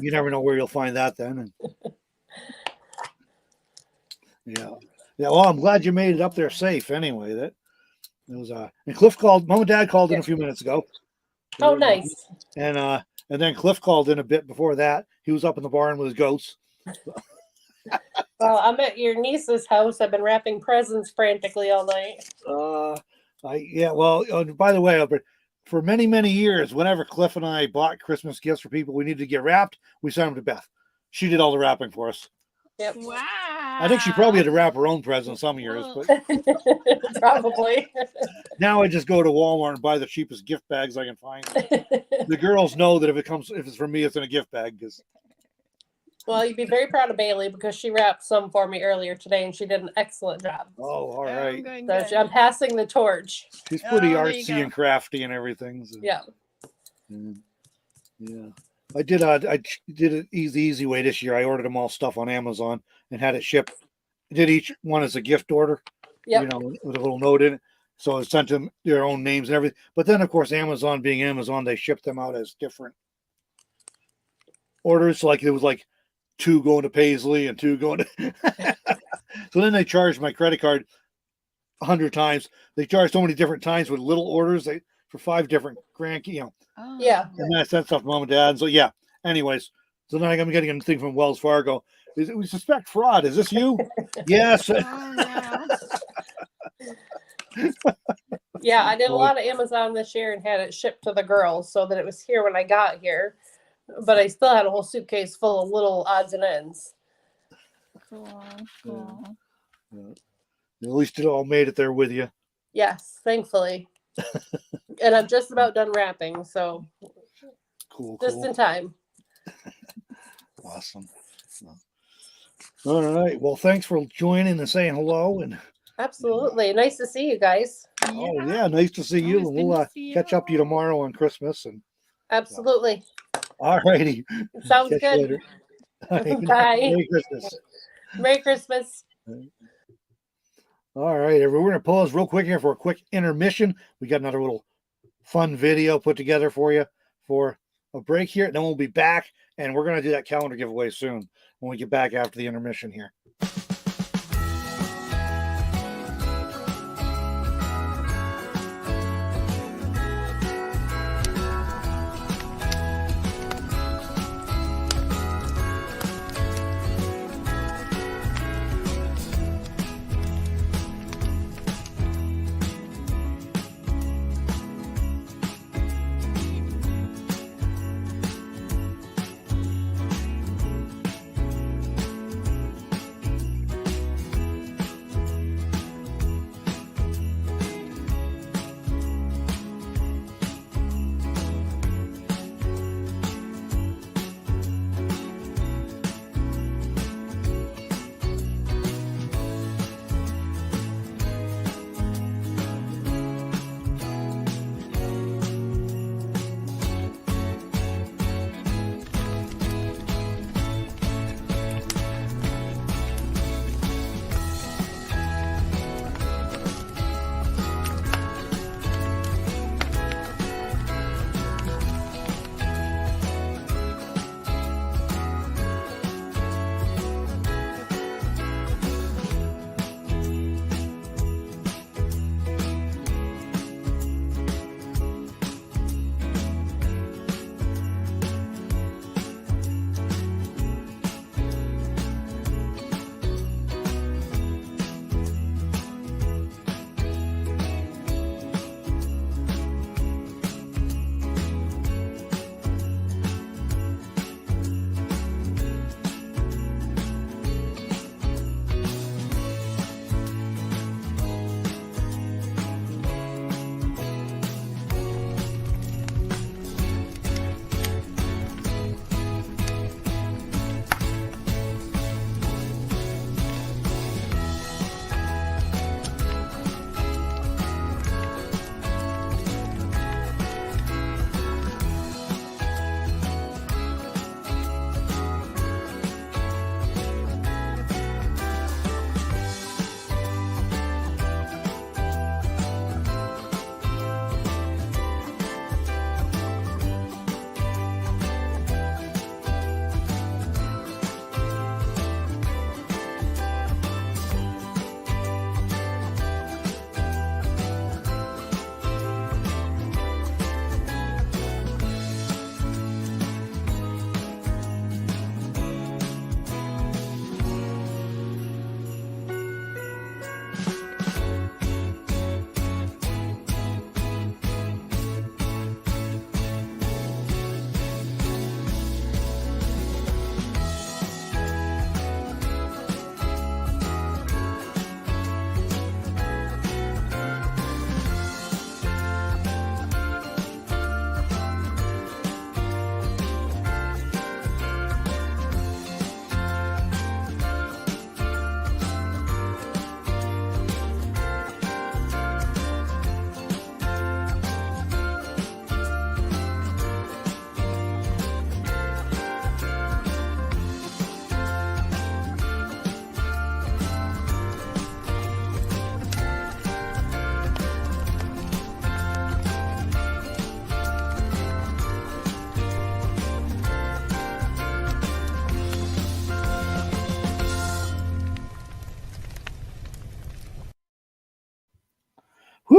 A: You never know where you'll find that then. And yeah. Yeah. Well, I'm glad you made it up there safe anyway. That it was and Cliff called, Mom and Dad called in a few minutes ago.
F: Oh, nice.
A: And then Cliff called in a bit before that. He was up in the barn with his goats.
F: Well, I'm at your niece's house. I've been wrapping presents frantically all night.
A: By the way, for many, many years, whenever Cliff and I bought Christmas gifts for people we needed to get wrapped, we sent them to Beth. She did all the wrapping for us.
F: Yep.
B: Wow.
A: I think she probably had to wrap her own presents some years, but
F: Probably.
A: now I just go to Walmart and buy the cheapest gift bags I can find. The girls know that if it's for me, it's in a gift bag. Because
F: Well, you'd be very proud of Bailey because she wrapped some for me earlier today and she did an excellent job.
A: all right,
B: Good,
F: So
B: good.
F: I'm passing the torch.
A: she's pretty
B: Oh, there you
A: artsy
B: go.
A: and crafty and everything. So.
F: Yeah.
A: Yeah. I did it easy way this year. I ordered them all stuff on Amazon and had it shipped. I did each one as a gift order,
F: Yep.
A: you know, with a little note in it. So I sent them their own names and everything. But then, of course, Amazon being Amazon, they shipped them out as different orders. So like it was like 2 going to Paisley and 2 going to. So then they charged my credit card 100 times. They charged so many different times with little orders for 5 different
B: Oh.
F: Yeah.
A: and then I sent stuff to Mom and Dad. And so yeah. Anyways, so then I'm getting a thing from Wells Fargo. We suspect fraud. Is this you? Yes.
B: Oh, no.
F: Yeah, I did a lot of Amazon this year and had it shipped to the girls so that it was here when I got here. But I still had a whole suitcase full of little odds and ends.
B: Cool.
A: At least it all made it there with you.
F: Yes, thankfully. And I'm just about done wrapping, so
A: Cool.
F: just in time.
A: Awesome. All right. Well, thanks for joining and saying hello. And
F: Absolutely. Nice to see you guys.
A: oh yeah, nice to see you.
B: Always
A: And
B: good
A: we'll
B: to see you.
A: catch up to you tomorrow on Christmas. And
F: Absolutely.
A: all righty.
F: Sounds
A: Catch you
F: good.
A: later. All right,
F: Bye.
A: Merry Christmas.
F: Merry Christmas.
A: All right, everyone. We're gonna pause real quick here for a quick intermission. We got another little fun video put together for you for a break here. Then we'll be back, and we're gonna do that calendar giveaway soon when we get back after the intermission here.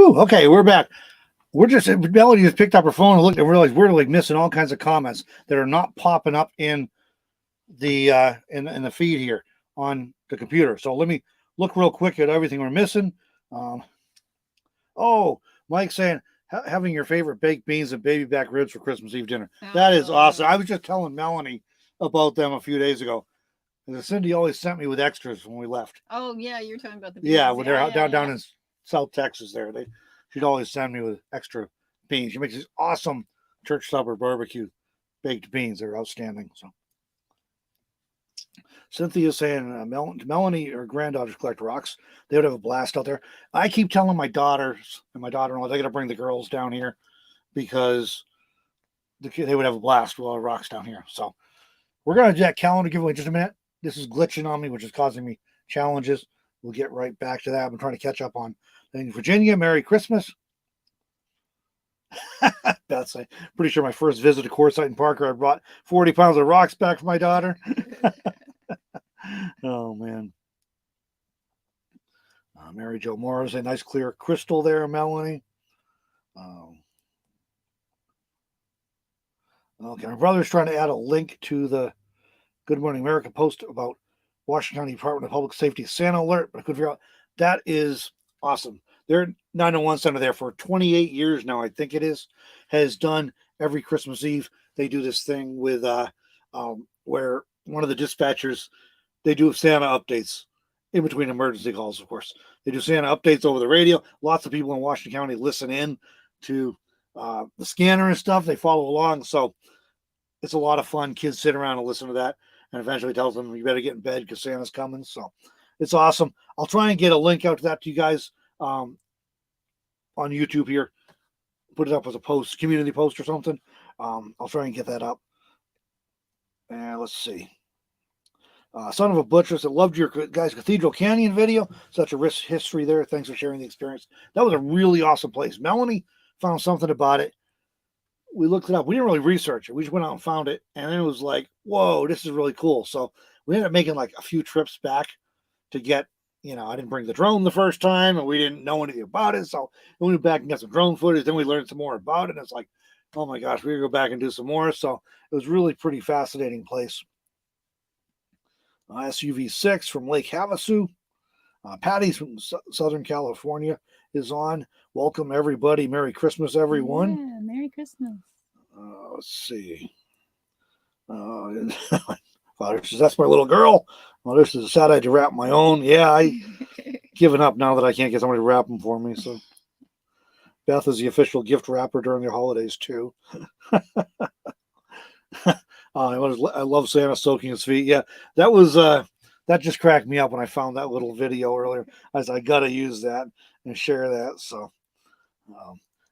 A: Woo, okay, we're back. Melanie just picked up her phone and looked and realized we're like missing all kinds of comments that are not popping up in the in the feed here on the computer. So let me look real quick at everything we're missing. Oh, Mike saying having your favorite baked beans and baby back ribs for Christmas Eve dinner. That is awesome. I was just telling Melanie about them a few days ago. And Cindy always sent me with extras when we left.
B: Oh yeah, you're talking about the
A: beans. Yeah,
B: beans.
A: when they're down in South Texas there. She'd always send me with extra beans. She makes these awesome church supper barbecue baked beans. They're outstanding. So Cynthia's saying Melanie or granddaughters collect rocks. They would have a blast out there. I keep telling my daughters and my daughter-in-law they got to bring the girls down here because they would have a blast with all the rocks down here. So we're going to do that calendar giveaway in just a minute. This is glitching on me, which is causing me challenges. We'll get right back to that. I've been trying to catch up on things. Virginia, Merry Christmas. That's pretty sure my first visit to Quartzsite and Parker, I brought 40 pounds of rocks back for my daughter. Oh, man. Mary Jo Morris, a nice clear crystal there, Melanie. Okay, my brother's trying to add a link to the Good Morning America post about Washington County Department of Public Safety Santa alert, but I couldn't figure out. That is awesome. Their 911 center there for 28 years now, I think it is, has done every Christmas Eve. They do this thing with where one of the dispatchers, they do Santa updates in between emergency calls, of course. They do Santa updates over the radio. Lots of people in Washington County listen in to the scanner and stuff. They follow along. So it's a lot of fun. Kids sit around and listen to that and eventually tells them you better get in bed because Santa's coming. So it's awesome. I'll try and get a link out to that to you guys on YouTube here. Put it up as a post, community post or something. I'll try and get that up. And let's see. Son of a Butcher said, loved your guys' Cathedral Canyon video. Such a rich history there. Thanks for sharing the experience. That was a really awesome place. Melanie found something about it. We looked it up. We didn't really research it. We just went out and found it. And then it was like, whoa, this is really cool. So we ended up making like a few trips back to get, I didn't bring the drone the first time and we didn't know anything about it. So we went back and got some drone footage. Then we learned some more about it. And it's like, oh my gosh, we're going to go back and do some more. So it was really pretty fascinating place. SUV6 from Lake Havasu. Patty's from Southern California is on. Welcome, everybody. Merry Christmas, everyone.
B: Yeah, Merry Christmas.
A: Let's see. Father says, that's my little girl. Mother says, sad I had to wrap my own. Yeah, I given up now that I can't get somebody to wrap them for me. So Beth is the official gift wrapper during their holidays, too. I love Santa soaking his feet. Yeah, that was that just cracked me up when I found that little video earlier. I gotta use that and share that. So,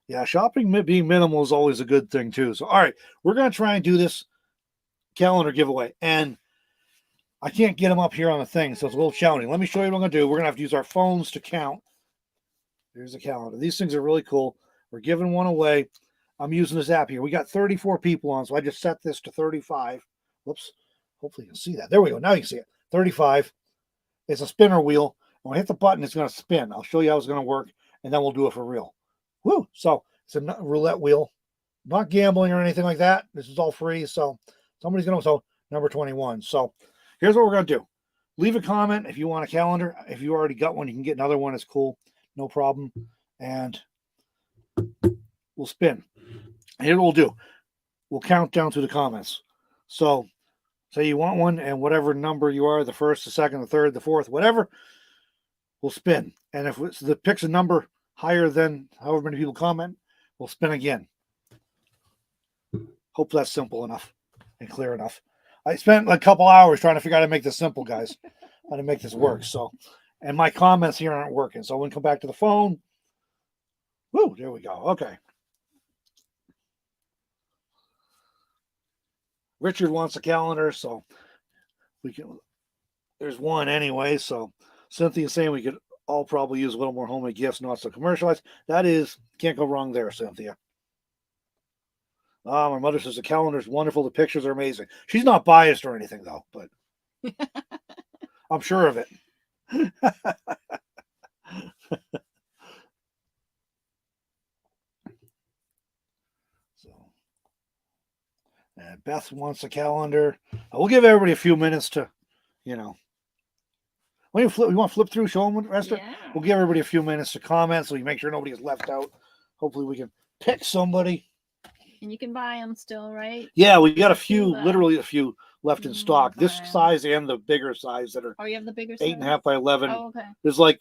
A: yeah, shopping being minimal is always a good thing too. So, all right, we're gonna try and do this calendar giveaway, and I can't get them up here on the thing, so it's a little challenging. Let me show you what I'm gonna do. We're gonna have to use our phones to count. Here's the calendar. These things are really cool. We're giving one away. I'm using this app here. We got 34 people on, so I just set this to 35. Whoops. Hopefully you can see that. There we go. Now you can see it. 35. It's a spinner wheel. When I hit the button, it's going to spin. I'll show you how it's going to work, and then we'll do it for real. Woo! So it's a roulette wheel. Not gambling or anything like that. This is all free. So somebody's going to, so number 21. So here's what we're going to do. Leave a comment if you want a calendar. If you already got one, you can get another one. It's cool. No problem. And we'll spin. And here's what we'll do. We'll count down to the comments. So say you want one, and whatever number you are, the first, the second, the third, the fourth, whatever, we'll spin. And if it picks a number higher than however many people comment, we'll spin again. Hope that's simple enough and clear enough. I spent a couple hours trying to figure out how to make this simple, guys. How to make this work. So, and my comments here aren't working. So when we come back to the phone, woo, there we go. Okay. Richard wants a calendar, so we can. There's one anyway. So Cynthia's saying we could all probably use a little more homemade gifts, not so commercialized. That is, can't go wrong there, Cynthia. My mother says the calendar is wonderful. The pictures are amazing. She's not biased or anything, though, but I'm sure of it. So, Beth wants a calendar. We'll give everybody a few minutes to, you know. When you flip, you want to flip through, show them, Esther?
B: Yeah.
A: We'll give everybody a few minutes to comment so you make sure nobody is left out. Hopefully, we can pick somebody.
B: And you can buy them still, right?
A: Yeah, we got a
B: Few
A: few,
B: left.
A: literally a few left in
B: Mm,
A: stock. This
B: buy 'em.
A: size and the bigger size that are
B: Oh, you have the bigger
A: 8.5 by 11.
B: Oh, okay.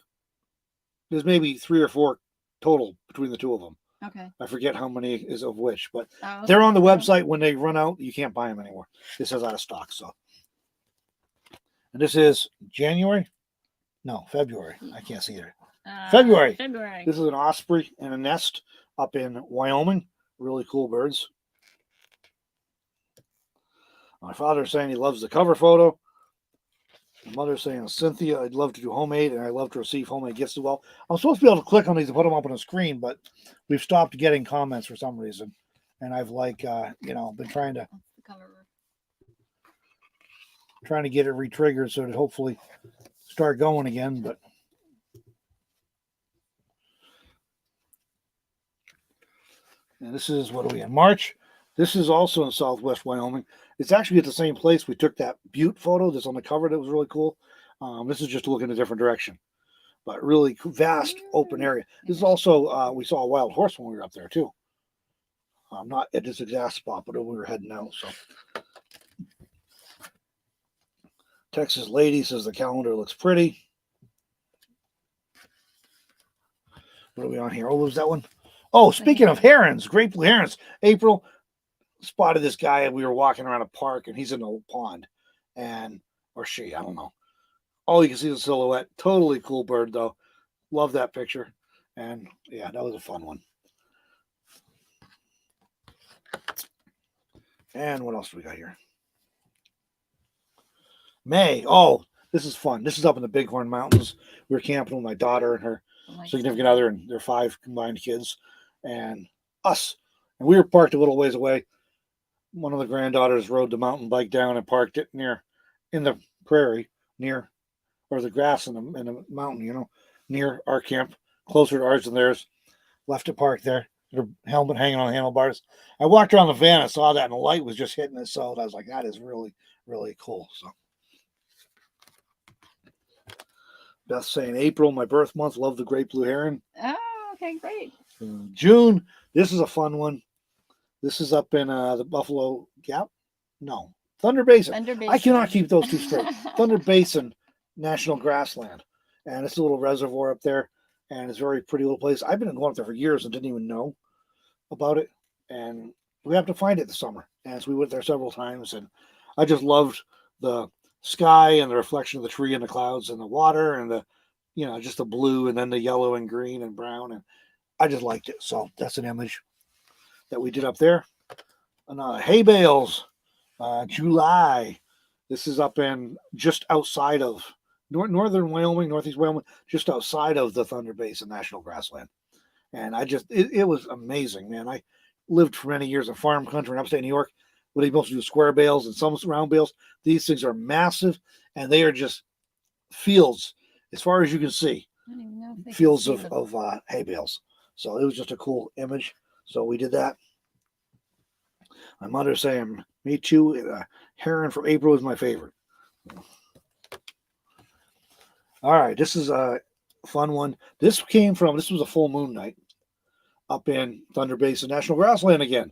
A: There's maybe 3 or 4 total between the two of them.
B: Okay.
A: I forget how many is of which, but
B: Oh, okay.
A: they're on the
B: Yeah.
A: website. When they run out, you can't buy them anymore. It says out of stock. So, and this is January? No, February. I can't see it. February.
B: February.
A: This is an osprey in a nest up in Wyoming. Really cool birds. My father's saying he loves the cover photo. My mother's saying, Cynthia, I'd love to do homemade, and I love to receive homemade gifts as well. I'm supposed to be able to click on these and put them up on the screen, but we've stopped getting comments for some reason. And I've been trying to
B: That's the cover.
A: get it re-triggered so that hopefully start going again. But and this is, what are we in, March? This is also in Southwest Wyoming. It's actually at the same place we took that butte photo that's on the cover that was really cool. This is just looking a different direction, but really vast open area. This is also, we saw a wild horse when we were up there too. Not at this exact spot, but we were heading out. So, Texas Lady says the calendar looks pretty. What are we on here? Oh, was that one? Oh, speaking of herons, great blue herons. April spotted this guy, and we were walking around a park, and he's in a pond, or she, I don't know. All you can see is a silhouette. Totally cool bird, though. Love that picture. And yeah, that was a fun one. And what else do we got here? May. Oh, this is fun. This is up in the Bighorn Mountains. We were camping with my daughter and her significant other and their 5 combined kids and us. And we were parked a little ways away. One of the granddaughters rode the mountain bike down and parked it in the prairie or the grass in the mountain, near our camp, closer to ours than theirs. Left it parked there, her helmet hanging on the handlebars. I walked around the van and saw that, and the light was just hitting it. So I was like, that is really, really cool. So Beth saying, April, my birth month, love the great blue heron.
B: Oh, okay, great.
A: June, this is a fun one. This is up in the Buffalo Gap. No, Thunder Basin.
B: Thunder Basin.
A: I cannot keep those two straight. Thunder Basin National Grassland. And it's a little reservoir up there. And it's a very pretty little place. I've been going up there for years and didn't even know about it. And we have to find it this summer. And so we went there several times. And I just loved the sky and the reflection of the tree and the clouds and the water and just the blue and then the yellow and green and brown. And I just liked it. So that's an image that we did up there. And hay bales, July. This is up in just outside of northern Wyoming, northeast Wyoming, just outside of the Thunder Basin National Grassland. And it was amazing, man. I lived for many years in farm country in upstate New York. What they mostly do square bales and some round bales. These things are massive, and they are just fields as far as you can see.
B: I don't even know if they can
A: Fields
B: see
A: of
B: them.
A: hay bales. So it was just a cool image. So we did that. My mother's saying, me too. Heron from April is my favorite. All right, this is a fun one. This was a full moon night up in Thunder Basin National Grassland again.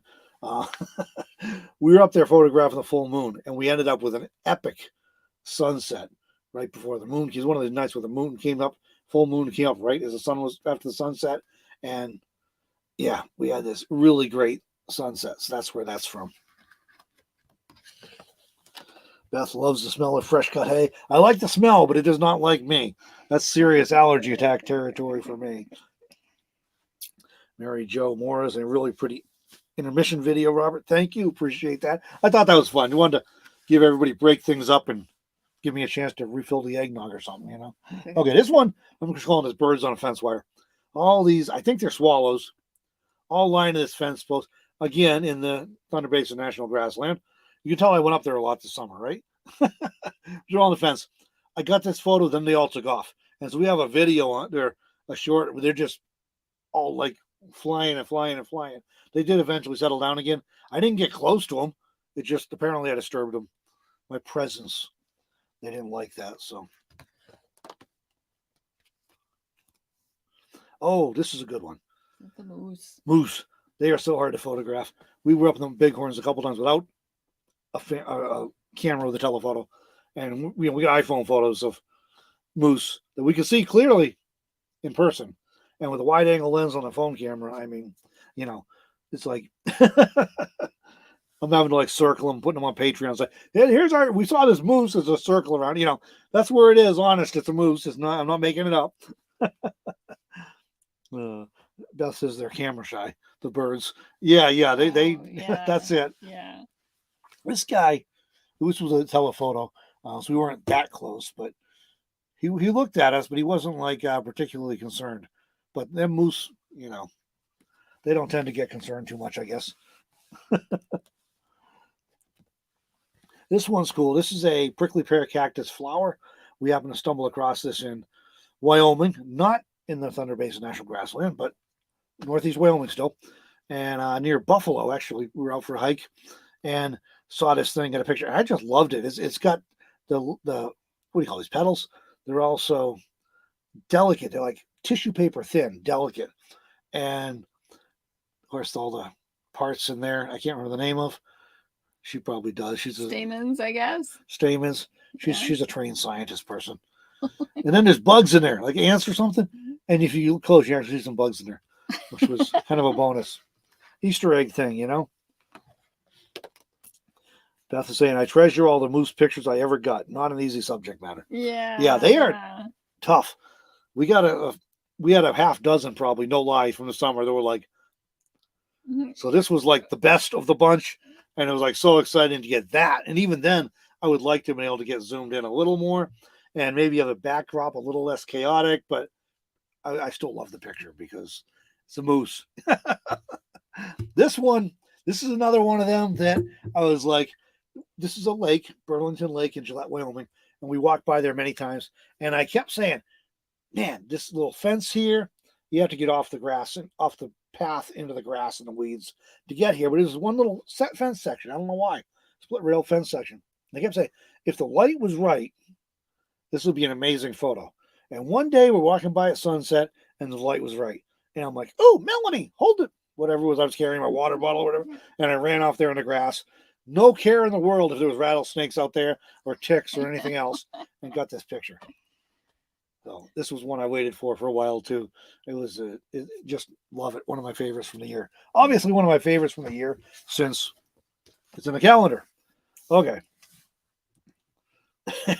A: We were up there photographing the full moon, and we ended up with an epic sunset right before the moon. It's one of the nights where the moon came up, full moon came up right as the sun was after the sunset. And yeah, we had this really great sunset. So that's where that's from. Beth loves the smell of fresh cut hay. I like the smell, but it does not like me. That's serious allergy attack territory for me. Mary Jo Morris, a really pretty intermission video, Robert. Thank you. Appreciate that. I thought that was fun. You wanted to give everybody, break things up and give me a chance to refill the eggnog or something, Okay, this one, I'm just calling this birds on a fence wire. All these, I think they're swallows, all lined this fence post. Again, in the Thunder Basin National Grassland. You can tell I went up there a lot this summer, right? They're on the fence. I got this photo, then they all took off. And so we have a video on there, a short, where they're just all like flying and flying and flying. They did eventually settle down again. I didn't get close to them. It just apparently I disturbed them. My presence. They didn't like that. So, oh, this is a good one.
B: The moose.
A: Moose. They are so hard to photograph. We were up in the bighorns a couple times without a camera with a telephoto, and we got iPhone photos of moose that we could see clearly in person, and with a wide angle lens on a phone camera. I mean, it's like I'm having to like circle them, putting them on Patreon. It's like, hey, we saw this moose as a circle around. That's where it is. Honest, it's a moose. It's not. I'm not making it up. Beth says they're camera shy. The birds. Yeah. They.
B: Yeah.
A: That's it.
B: Yeah.
A: This guy, this was a telephoto, so we weren't that close, but he looked at us, but he wasn't like particularly concerned. But them moose, they don't tend to get concerned too much, I guess. This one's cool. This is a prickly pear cactus flower. We happen to stumble across this in Wyoming, not in the Thunder Basin National Grassland, but northeast Wyoming still, and near Buffalo. Actually, we were out for a hike and saw this thing, got a picture. I just loved it. It's got the what do you call these petals? They're also delicate. They're like tissue paper thin, delicate, and of course all the parts in there I can't remember the name of. She probably does. She's
B: Stamens, I guess.
A: Stamens. She's a trained scientist person. And then there's bugs in there, like ants or something. And if you look close, you actually see some bugs in there, which was kind of a bonus Easter egg thing, Beth is saying, I treasure all the moose pictures I ever got. Not an easy subject matter.
B: Yeah.
A: Yeah, they are tough. We had a half dozen probably, no lie, from the summer. They were like, so this was like the best of the bunch. And it was like so exciting to get that. And even then, I would like to have been able to get zoomed in a little more and maybe have a backdrop a little less chaotic. But I still love the picture because it's a moose. This is another one of them that I was like, this is a lake, Burlington Lake in Gillette, Wyoming. And we walked by there many times. And I kept saying, man, this little fence here, you have to get off the grass and off the path into the grass and the weeds to get here. But it was one little fence section. I don't know why. Split rail fence section. And I kept saying, if the light was right, this would be an amazing photo. And one day we're walking by at sunset and the light was right. And I'm like, oh, Melanie, hold it. Whatever it was, I was carrying my water bottle or whatever. And I ran off there in the grass. No care in the world if there was rattlesnakes out there or ticks or anything else, and got this picture. So this was one I waited for a while too. It was just love it. One of my favorites from the year. Obviously one of my favorites from the year since it's in the calendar. Okay.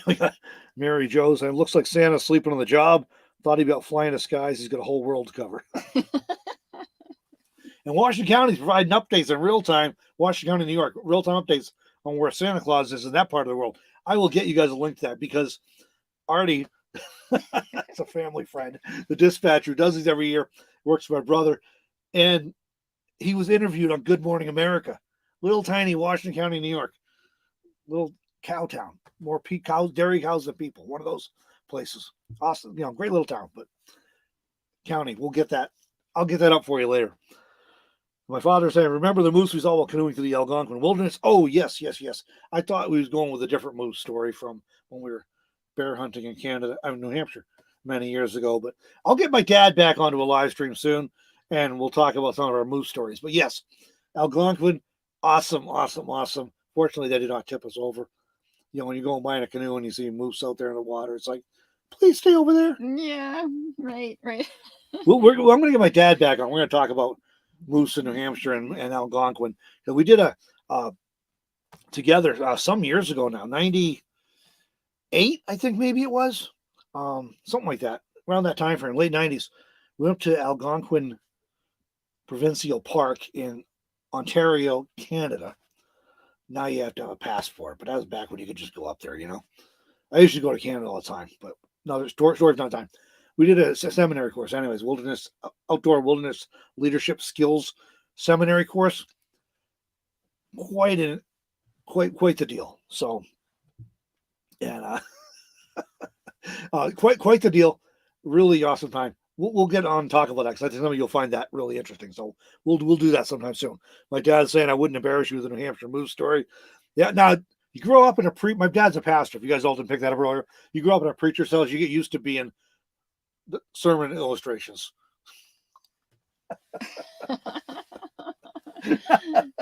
A: We got Mary Jo saying, looks like Santa's sleeping on the job. Thought he'd be out flying the skies. He's got a whole world to cover. And Washington County is providing updates in real time. Washington County, New York, real time updates on where Santa Claus is in that part of the world. I will get you guys a link to that because Artie, it's a family friend, the dispatcher who does these every year, works for my brother, and he was interviewed on Good Morning America, little tiny Washington County, New York, little cow town, more cows, dairy cows than people, one of those places. Awesome, great little town, but county, we'll get that. I'll get that up for you later. My father saying, remember the moose we saw while canoeing through the Algonquin wilderness? Oh, yes. I thought we was going with a different moose story from when we were bear hunting in Canada, New Hampshire, many years ago. But I'll get my dad back onto a live stream soon, and we'll talk about some of our moose stories. But yes, Algonquin, awesome. Fortunately, they did not tip us over. When you go and buy in a canoe and you see moose out there in the water, it's like, please stay over there.
B: Yeah, right.
A: I'm going to get my dad back on. We're going to talk about moose in New Hampshire and Algonquin. So we did a together some years ago now, 98, I think maybe it was, something like that, around that time frame, late 90s. We went up to Algonquin Provincial Park in Ontario, Canada. Now you have to have a passport, but that was back when you could just go up there, I used to go to Canada all the time, but no, there's stories not time. We did a seminary course, anyways, outdoor wilderness leadership skills seminary course. Quite the deal. So, and quite the deal. Really awesome time. we'll get on talk about that because I think some of you'll find that really interesting. So we'll do that sometime soon. My dad's saying I wouldn't embarrass you with a New Hampshire moose story. Yeah, now you grow up in my dad's a pastor. If you guys all didn't pick that up earlier, you grow up in a preacher's house, you get used to being the sermon illustrations.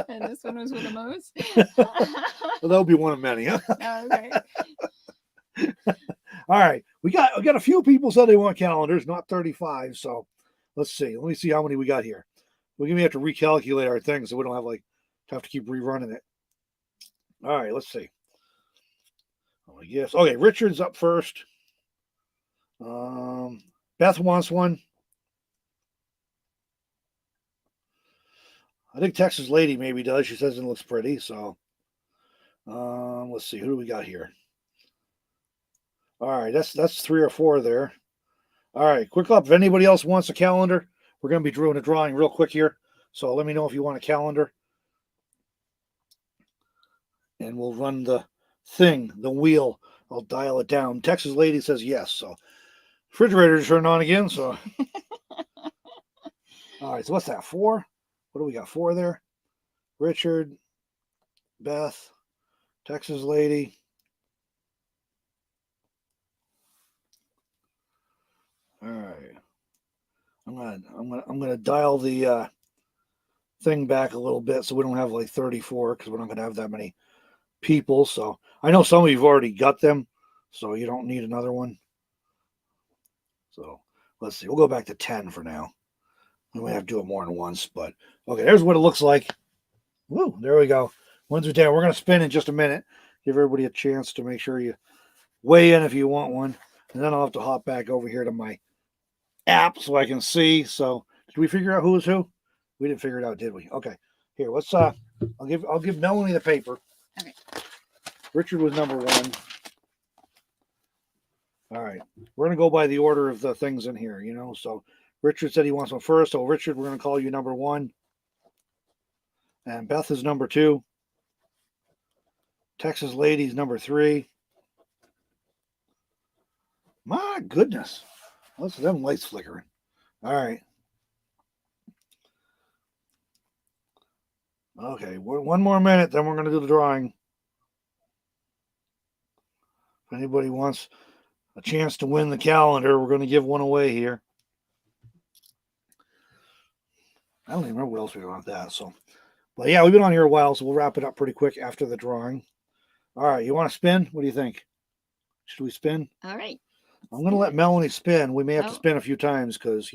B: And this one was with a moose.
A: Well, that'll be one of many. Huh?
B: Oh, okay.
A: All right, we got a few people said they want calendars, not 35. So let's see. Let me see how many we got here. We're gonna have to recalculate our things so we don't have to keep rerunning it. All right, let's see. Oh, yes. Okay, Richard's up first. Beth wants one. I think Texas Lady maybe does. She says it looks pretty. So let's see. Who do we got here? All right, that's 3 or 4 there. All right, quick up. If anybody else wants a calendar, we're going to be doing a drawing real quick here. So let me know if you want a calendar. And we'll run the wheel. I'll dial it down. Texas Lady says yes. So refrigerator turned on again. So all right, so what's that? 4? What do we got? 4 there? Richard, Beth, Texas Lady. All right. I'm gonna dial the thing back a little bit so we don't have like 34 because we're not gonna have that many people. So I know some of you've already got them, so you don't need another one. So let's see. We'll go back to 10 for now. We may have to do it more than once, but okay. There's what it looks like. Woo! There we go. Ones are down. We're gonna spin in just a minute. Give everybody a chance to make sure you weigh in if you want one, and then I'll have to hop back over here to my app so I can see. So did we figure out who is who? We didn't figure it out, did we? Okay. Here, let's I'll give Melanie the paper.
B: Okay.
A: Richard was number 1. All right. We're gonna go by the order of the things in here, So Richard said he wants one first. So Richard, we're gonna call you number 1. And Beth is number 2. Texas Lady's number 3. My goodness. What's them lights flickering? All right. Okay, one more minute, then we're going to do the drawing. If anybody wants a chance to win the calendar, we're going to give one away here. I don't even remember what else we got with that. So, but yeah, we've been on here a while, so we'll wrap it up pretty quick after the drawing. All right, you want to spin? What do you think? Should we spin?
B: All right.
A: I'm going to let Melanie spin. We may have to spin a few times because,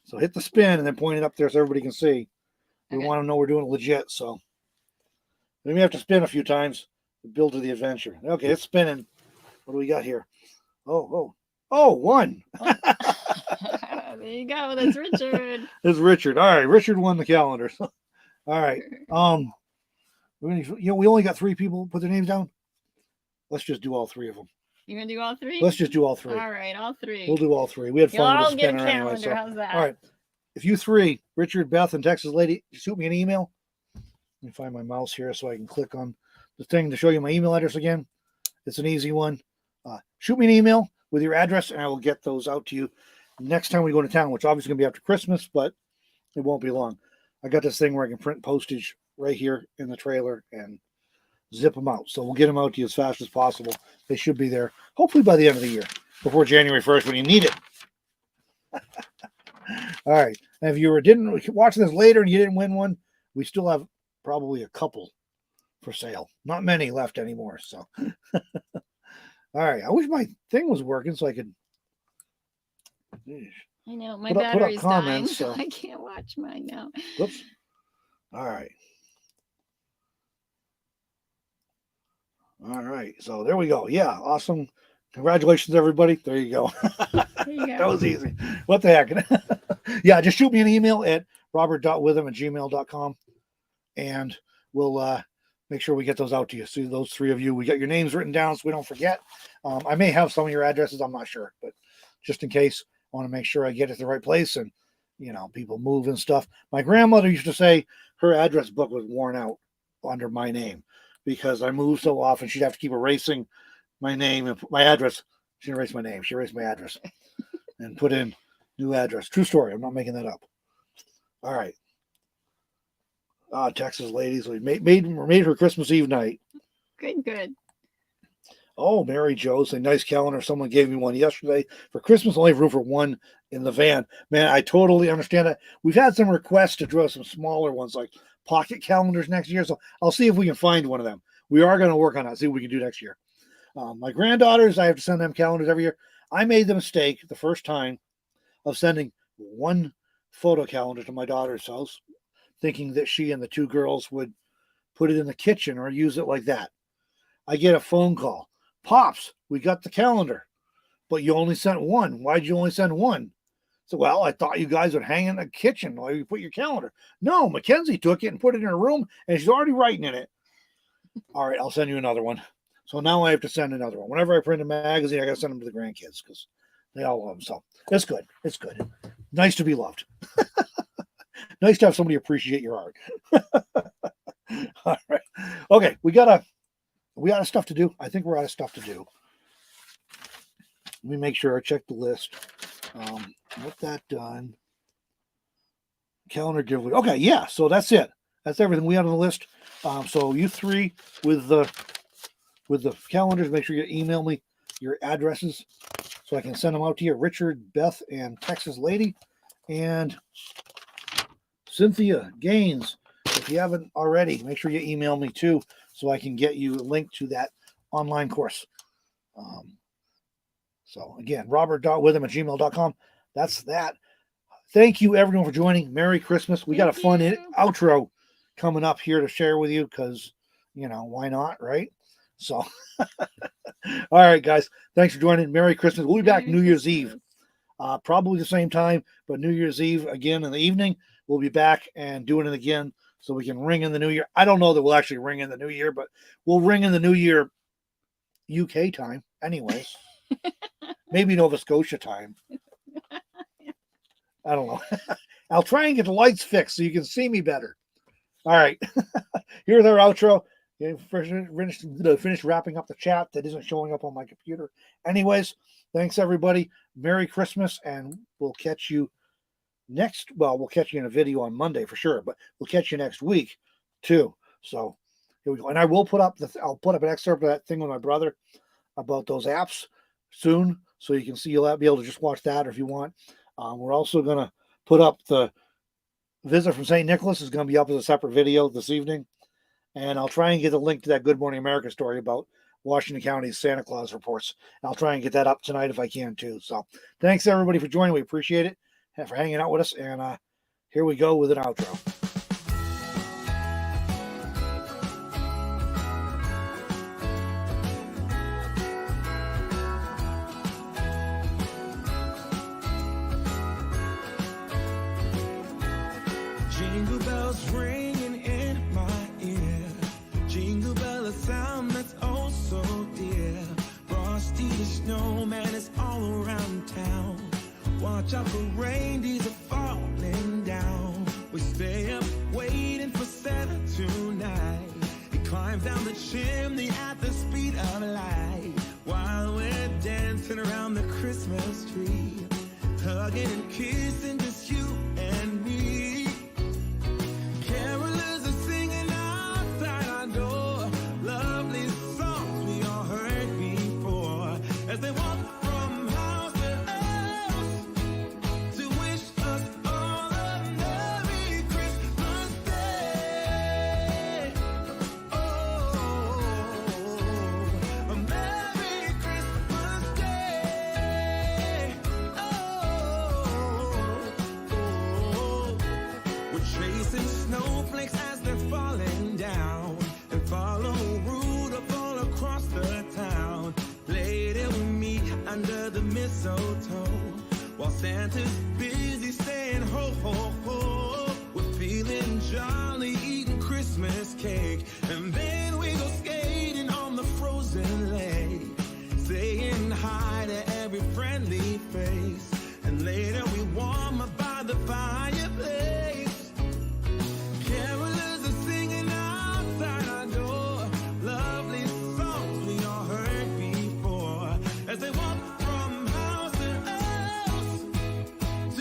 A: so hit the spin and then point it up there so everybody can see. We want to know we're doing it legit. So we may have to spin a few times to build to the adventure. Okay, it's spinning. What do we got here? Oh, 1.
B: There you go. That's Richard.
A: It's Richard. All right, Richard won the calendar. All right. We only got 3 people put their names down. Let's just do all 3 of them.
B: You're gonna do all 3?
A: Let's just do all 3.
B: All right, all 3.
A: We'll do all 3. We had fun with the
B: get a
A: spinner
B: calendar.
A: anyway. So.
B: How's that?
A: All right. If you 3, Richard, Beth, and Texas Lady, shoot me an email. Let me find my mouse here so I can click on the thing to show you my email address again. It's an easy one. Shoot me an email with your address, and I will get those out to you next time we go to town, which obviously going to be after Christmas, but it won't be long. I got this thing where I can print postage right here in the trailer and zip them out. So we'll get them out to you as fast as possible. They should be there, hopefully by the end of the year, before January 1st when you need it. All right. And if you didn't watch this later and you didn't win one, we still have probably a couple for sale. Not many left anymore. So, all right. I wish my thing was working so I could.
B: I know my
A: put up
B: battery's
A: comments,
B: dying, so
A: so.
B: I can't watch mine now.
A: Whoops. All right. All right. So there we go. Yeah. Awesome. Congratulations, everybody. There you go.
B: There you go.
A: That was easy. What the heck? Yeah, just shoot me an email at robert.witham@gmail.com and we'll make sure we get those out to you. See those 3 of you. We got your names written down so we don't forget. I may have some of your addresses. I'm not sure, but just in case, I want to make sure I get it to the right place and, people move and stuff. My grandmother used to say her address book was worn out under my name because I moved so often. She'd have to keep erasing my name and my address. She didn't erase my name. She erased my address and put in, New address. True story. I'm not making that up. All right. Texas ladies. We made her Christmas Eve night.
B: Good.
A: Oh, Mary Jo saying, nice calendar. Someone gave me one yesterday for Christmas. Only have room for one in the van. Man, I totally understand that. We've had some requests to draw some smaller ones like pocket calendars next year. So I'll see if we can find one of them. We are going to work on that. See what we can do next year. My granddaughters, I have to send them calendars every year. I made the mistake the first time of sending one photo calendar to my daughter's house, thinking that she and the two girls would put it in the kitchen or use it like that. I get a phone call. Pops, we got the calendar, but you only sent one. Why'd you only send one? So, well, I thought you guys would hang in the kitchen while you put your calendar. No, Mackenzie took it and put it in her room, and she's already writing in it. All right, I'll send you another one. So now I have to send another one. Whenever I print a magazine, I got to send them to the grandkids because they all love them. So it's good. It's good. Nice to be loved. Nice to have somebody appreciate your art. All right. Okay, we out of stuff to do. I think we're out of stuff to do. Let me make sure I check the list. Get that done. Calendar giveaway. Okay, yeah. So that's it. That's everything we had on the list. So you three with the calendars, make sure you email me your addresses so I can send them out to you. Richard, Beth, and Texas Lady, and Cynthia Gaines. If you haven't already, make sure you email me too so I can get you a link to that online course. So again, robert.witham@gmail.com. That's that. Thank you everyone for joining. Merry Christmas. We got a fun outro coming up here to share with you because, why not, right? So, all right, guys. Thanks for joining. Merry Christmas. We'll be back New Year's Eve. Probably the same time, but New Year's Eve again in the evening. We'll be back and doing it again so we can ring in the new year. I don't know that we'll actually ring in the new year, but we'll ring in the new year UK time anyways. Maybe Nova Scotia time. I don't know. I'll try and get the lights fixed so you can see me better. All right. Here's our outro. Finish wrapping up the chat that isn't showing up on my computer. Anyways, thanks everybody. Merry Christmas, and we'll catch you we'll catch you in a video on Monday for sure, but we'll catch you next week too. So here we go. And I will I'll put up an excerpt of that thing with my brother about those apps soon, so you can see, you'll be able to just watch that, or if you want. We're also going to put up the visit from St. Nicholas is going to be up as a separate video this evening. And I'll try and get a link to that Good Morning America story about Washington County's Santa Claus reports. I'll try and get that up tonight if I can too. So thanks everybody for joining. We appreciate it and for hanging out with us. And here we go with an outro.
G: Jingle bells ringing in my ear. Jingle bell, a sound that's oh so dear. Frosty the snowman is all around town. Watch out for reindeers are falling down. We stay up waiting for Santa tonight. He climbs down the chimney at the speed of light, while we're dancing around the Christmas tree, hugging and kissing just you and me. Carolers are singing outside our door, lovely songs we all heard before, as they walk from house to house to wish us all a Merry Christmas Day. Oh, a Merry Christmas Day. Oh, we're chasing snowflakes as they're falling down, and follow Rudolph all across the town. Later we meet under the mistletoe, while Santa's busy saying ho, ho, ho. We're feeling jolly, eating Christmas cake, and then we go skating on the frozen lake, saying hi to every friendly face, and later we warm up by the fireplace. Carolers are singing outside our door, lovely songs we all heard before, as they walk from house to house to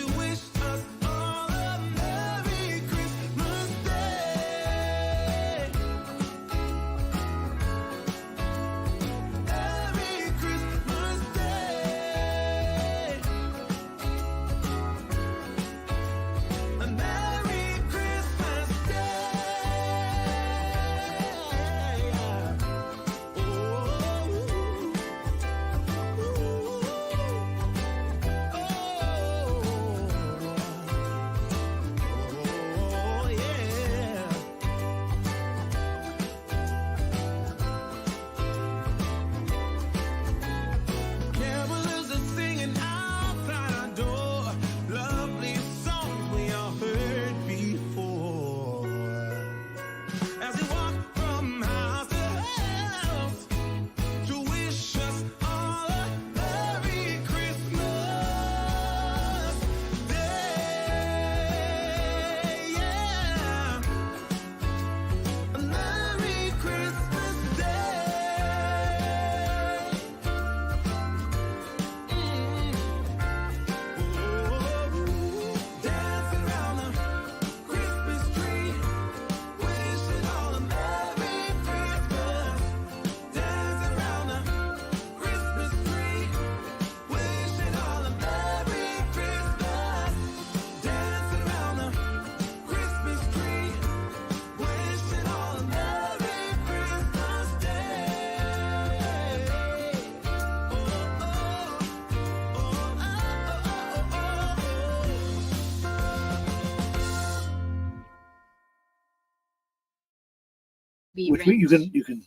B: be
A: Which you can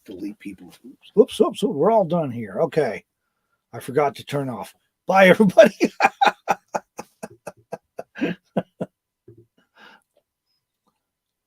A: delete people. Oops, we're all done here. Okay. I forgot to turn off. Bye, everybody.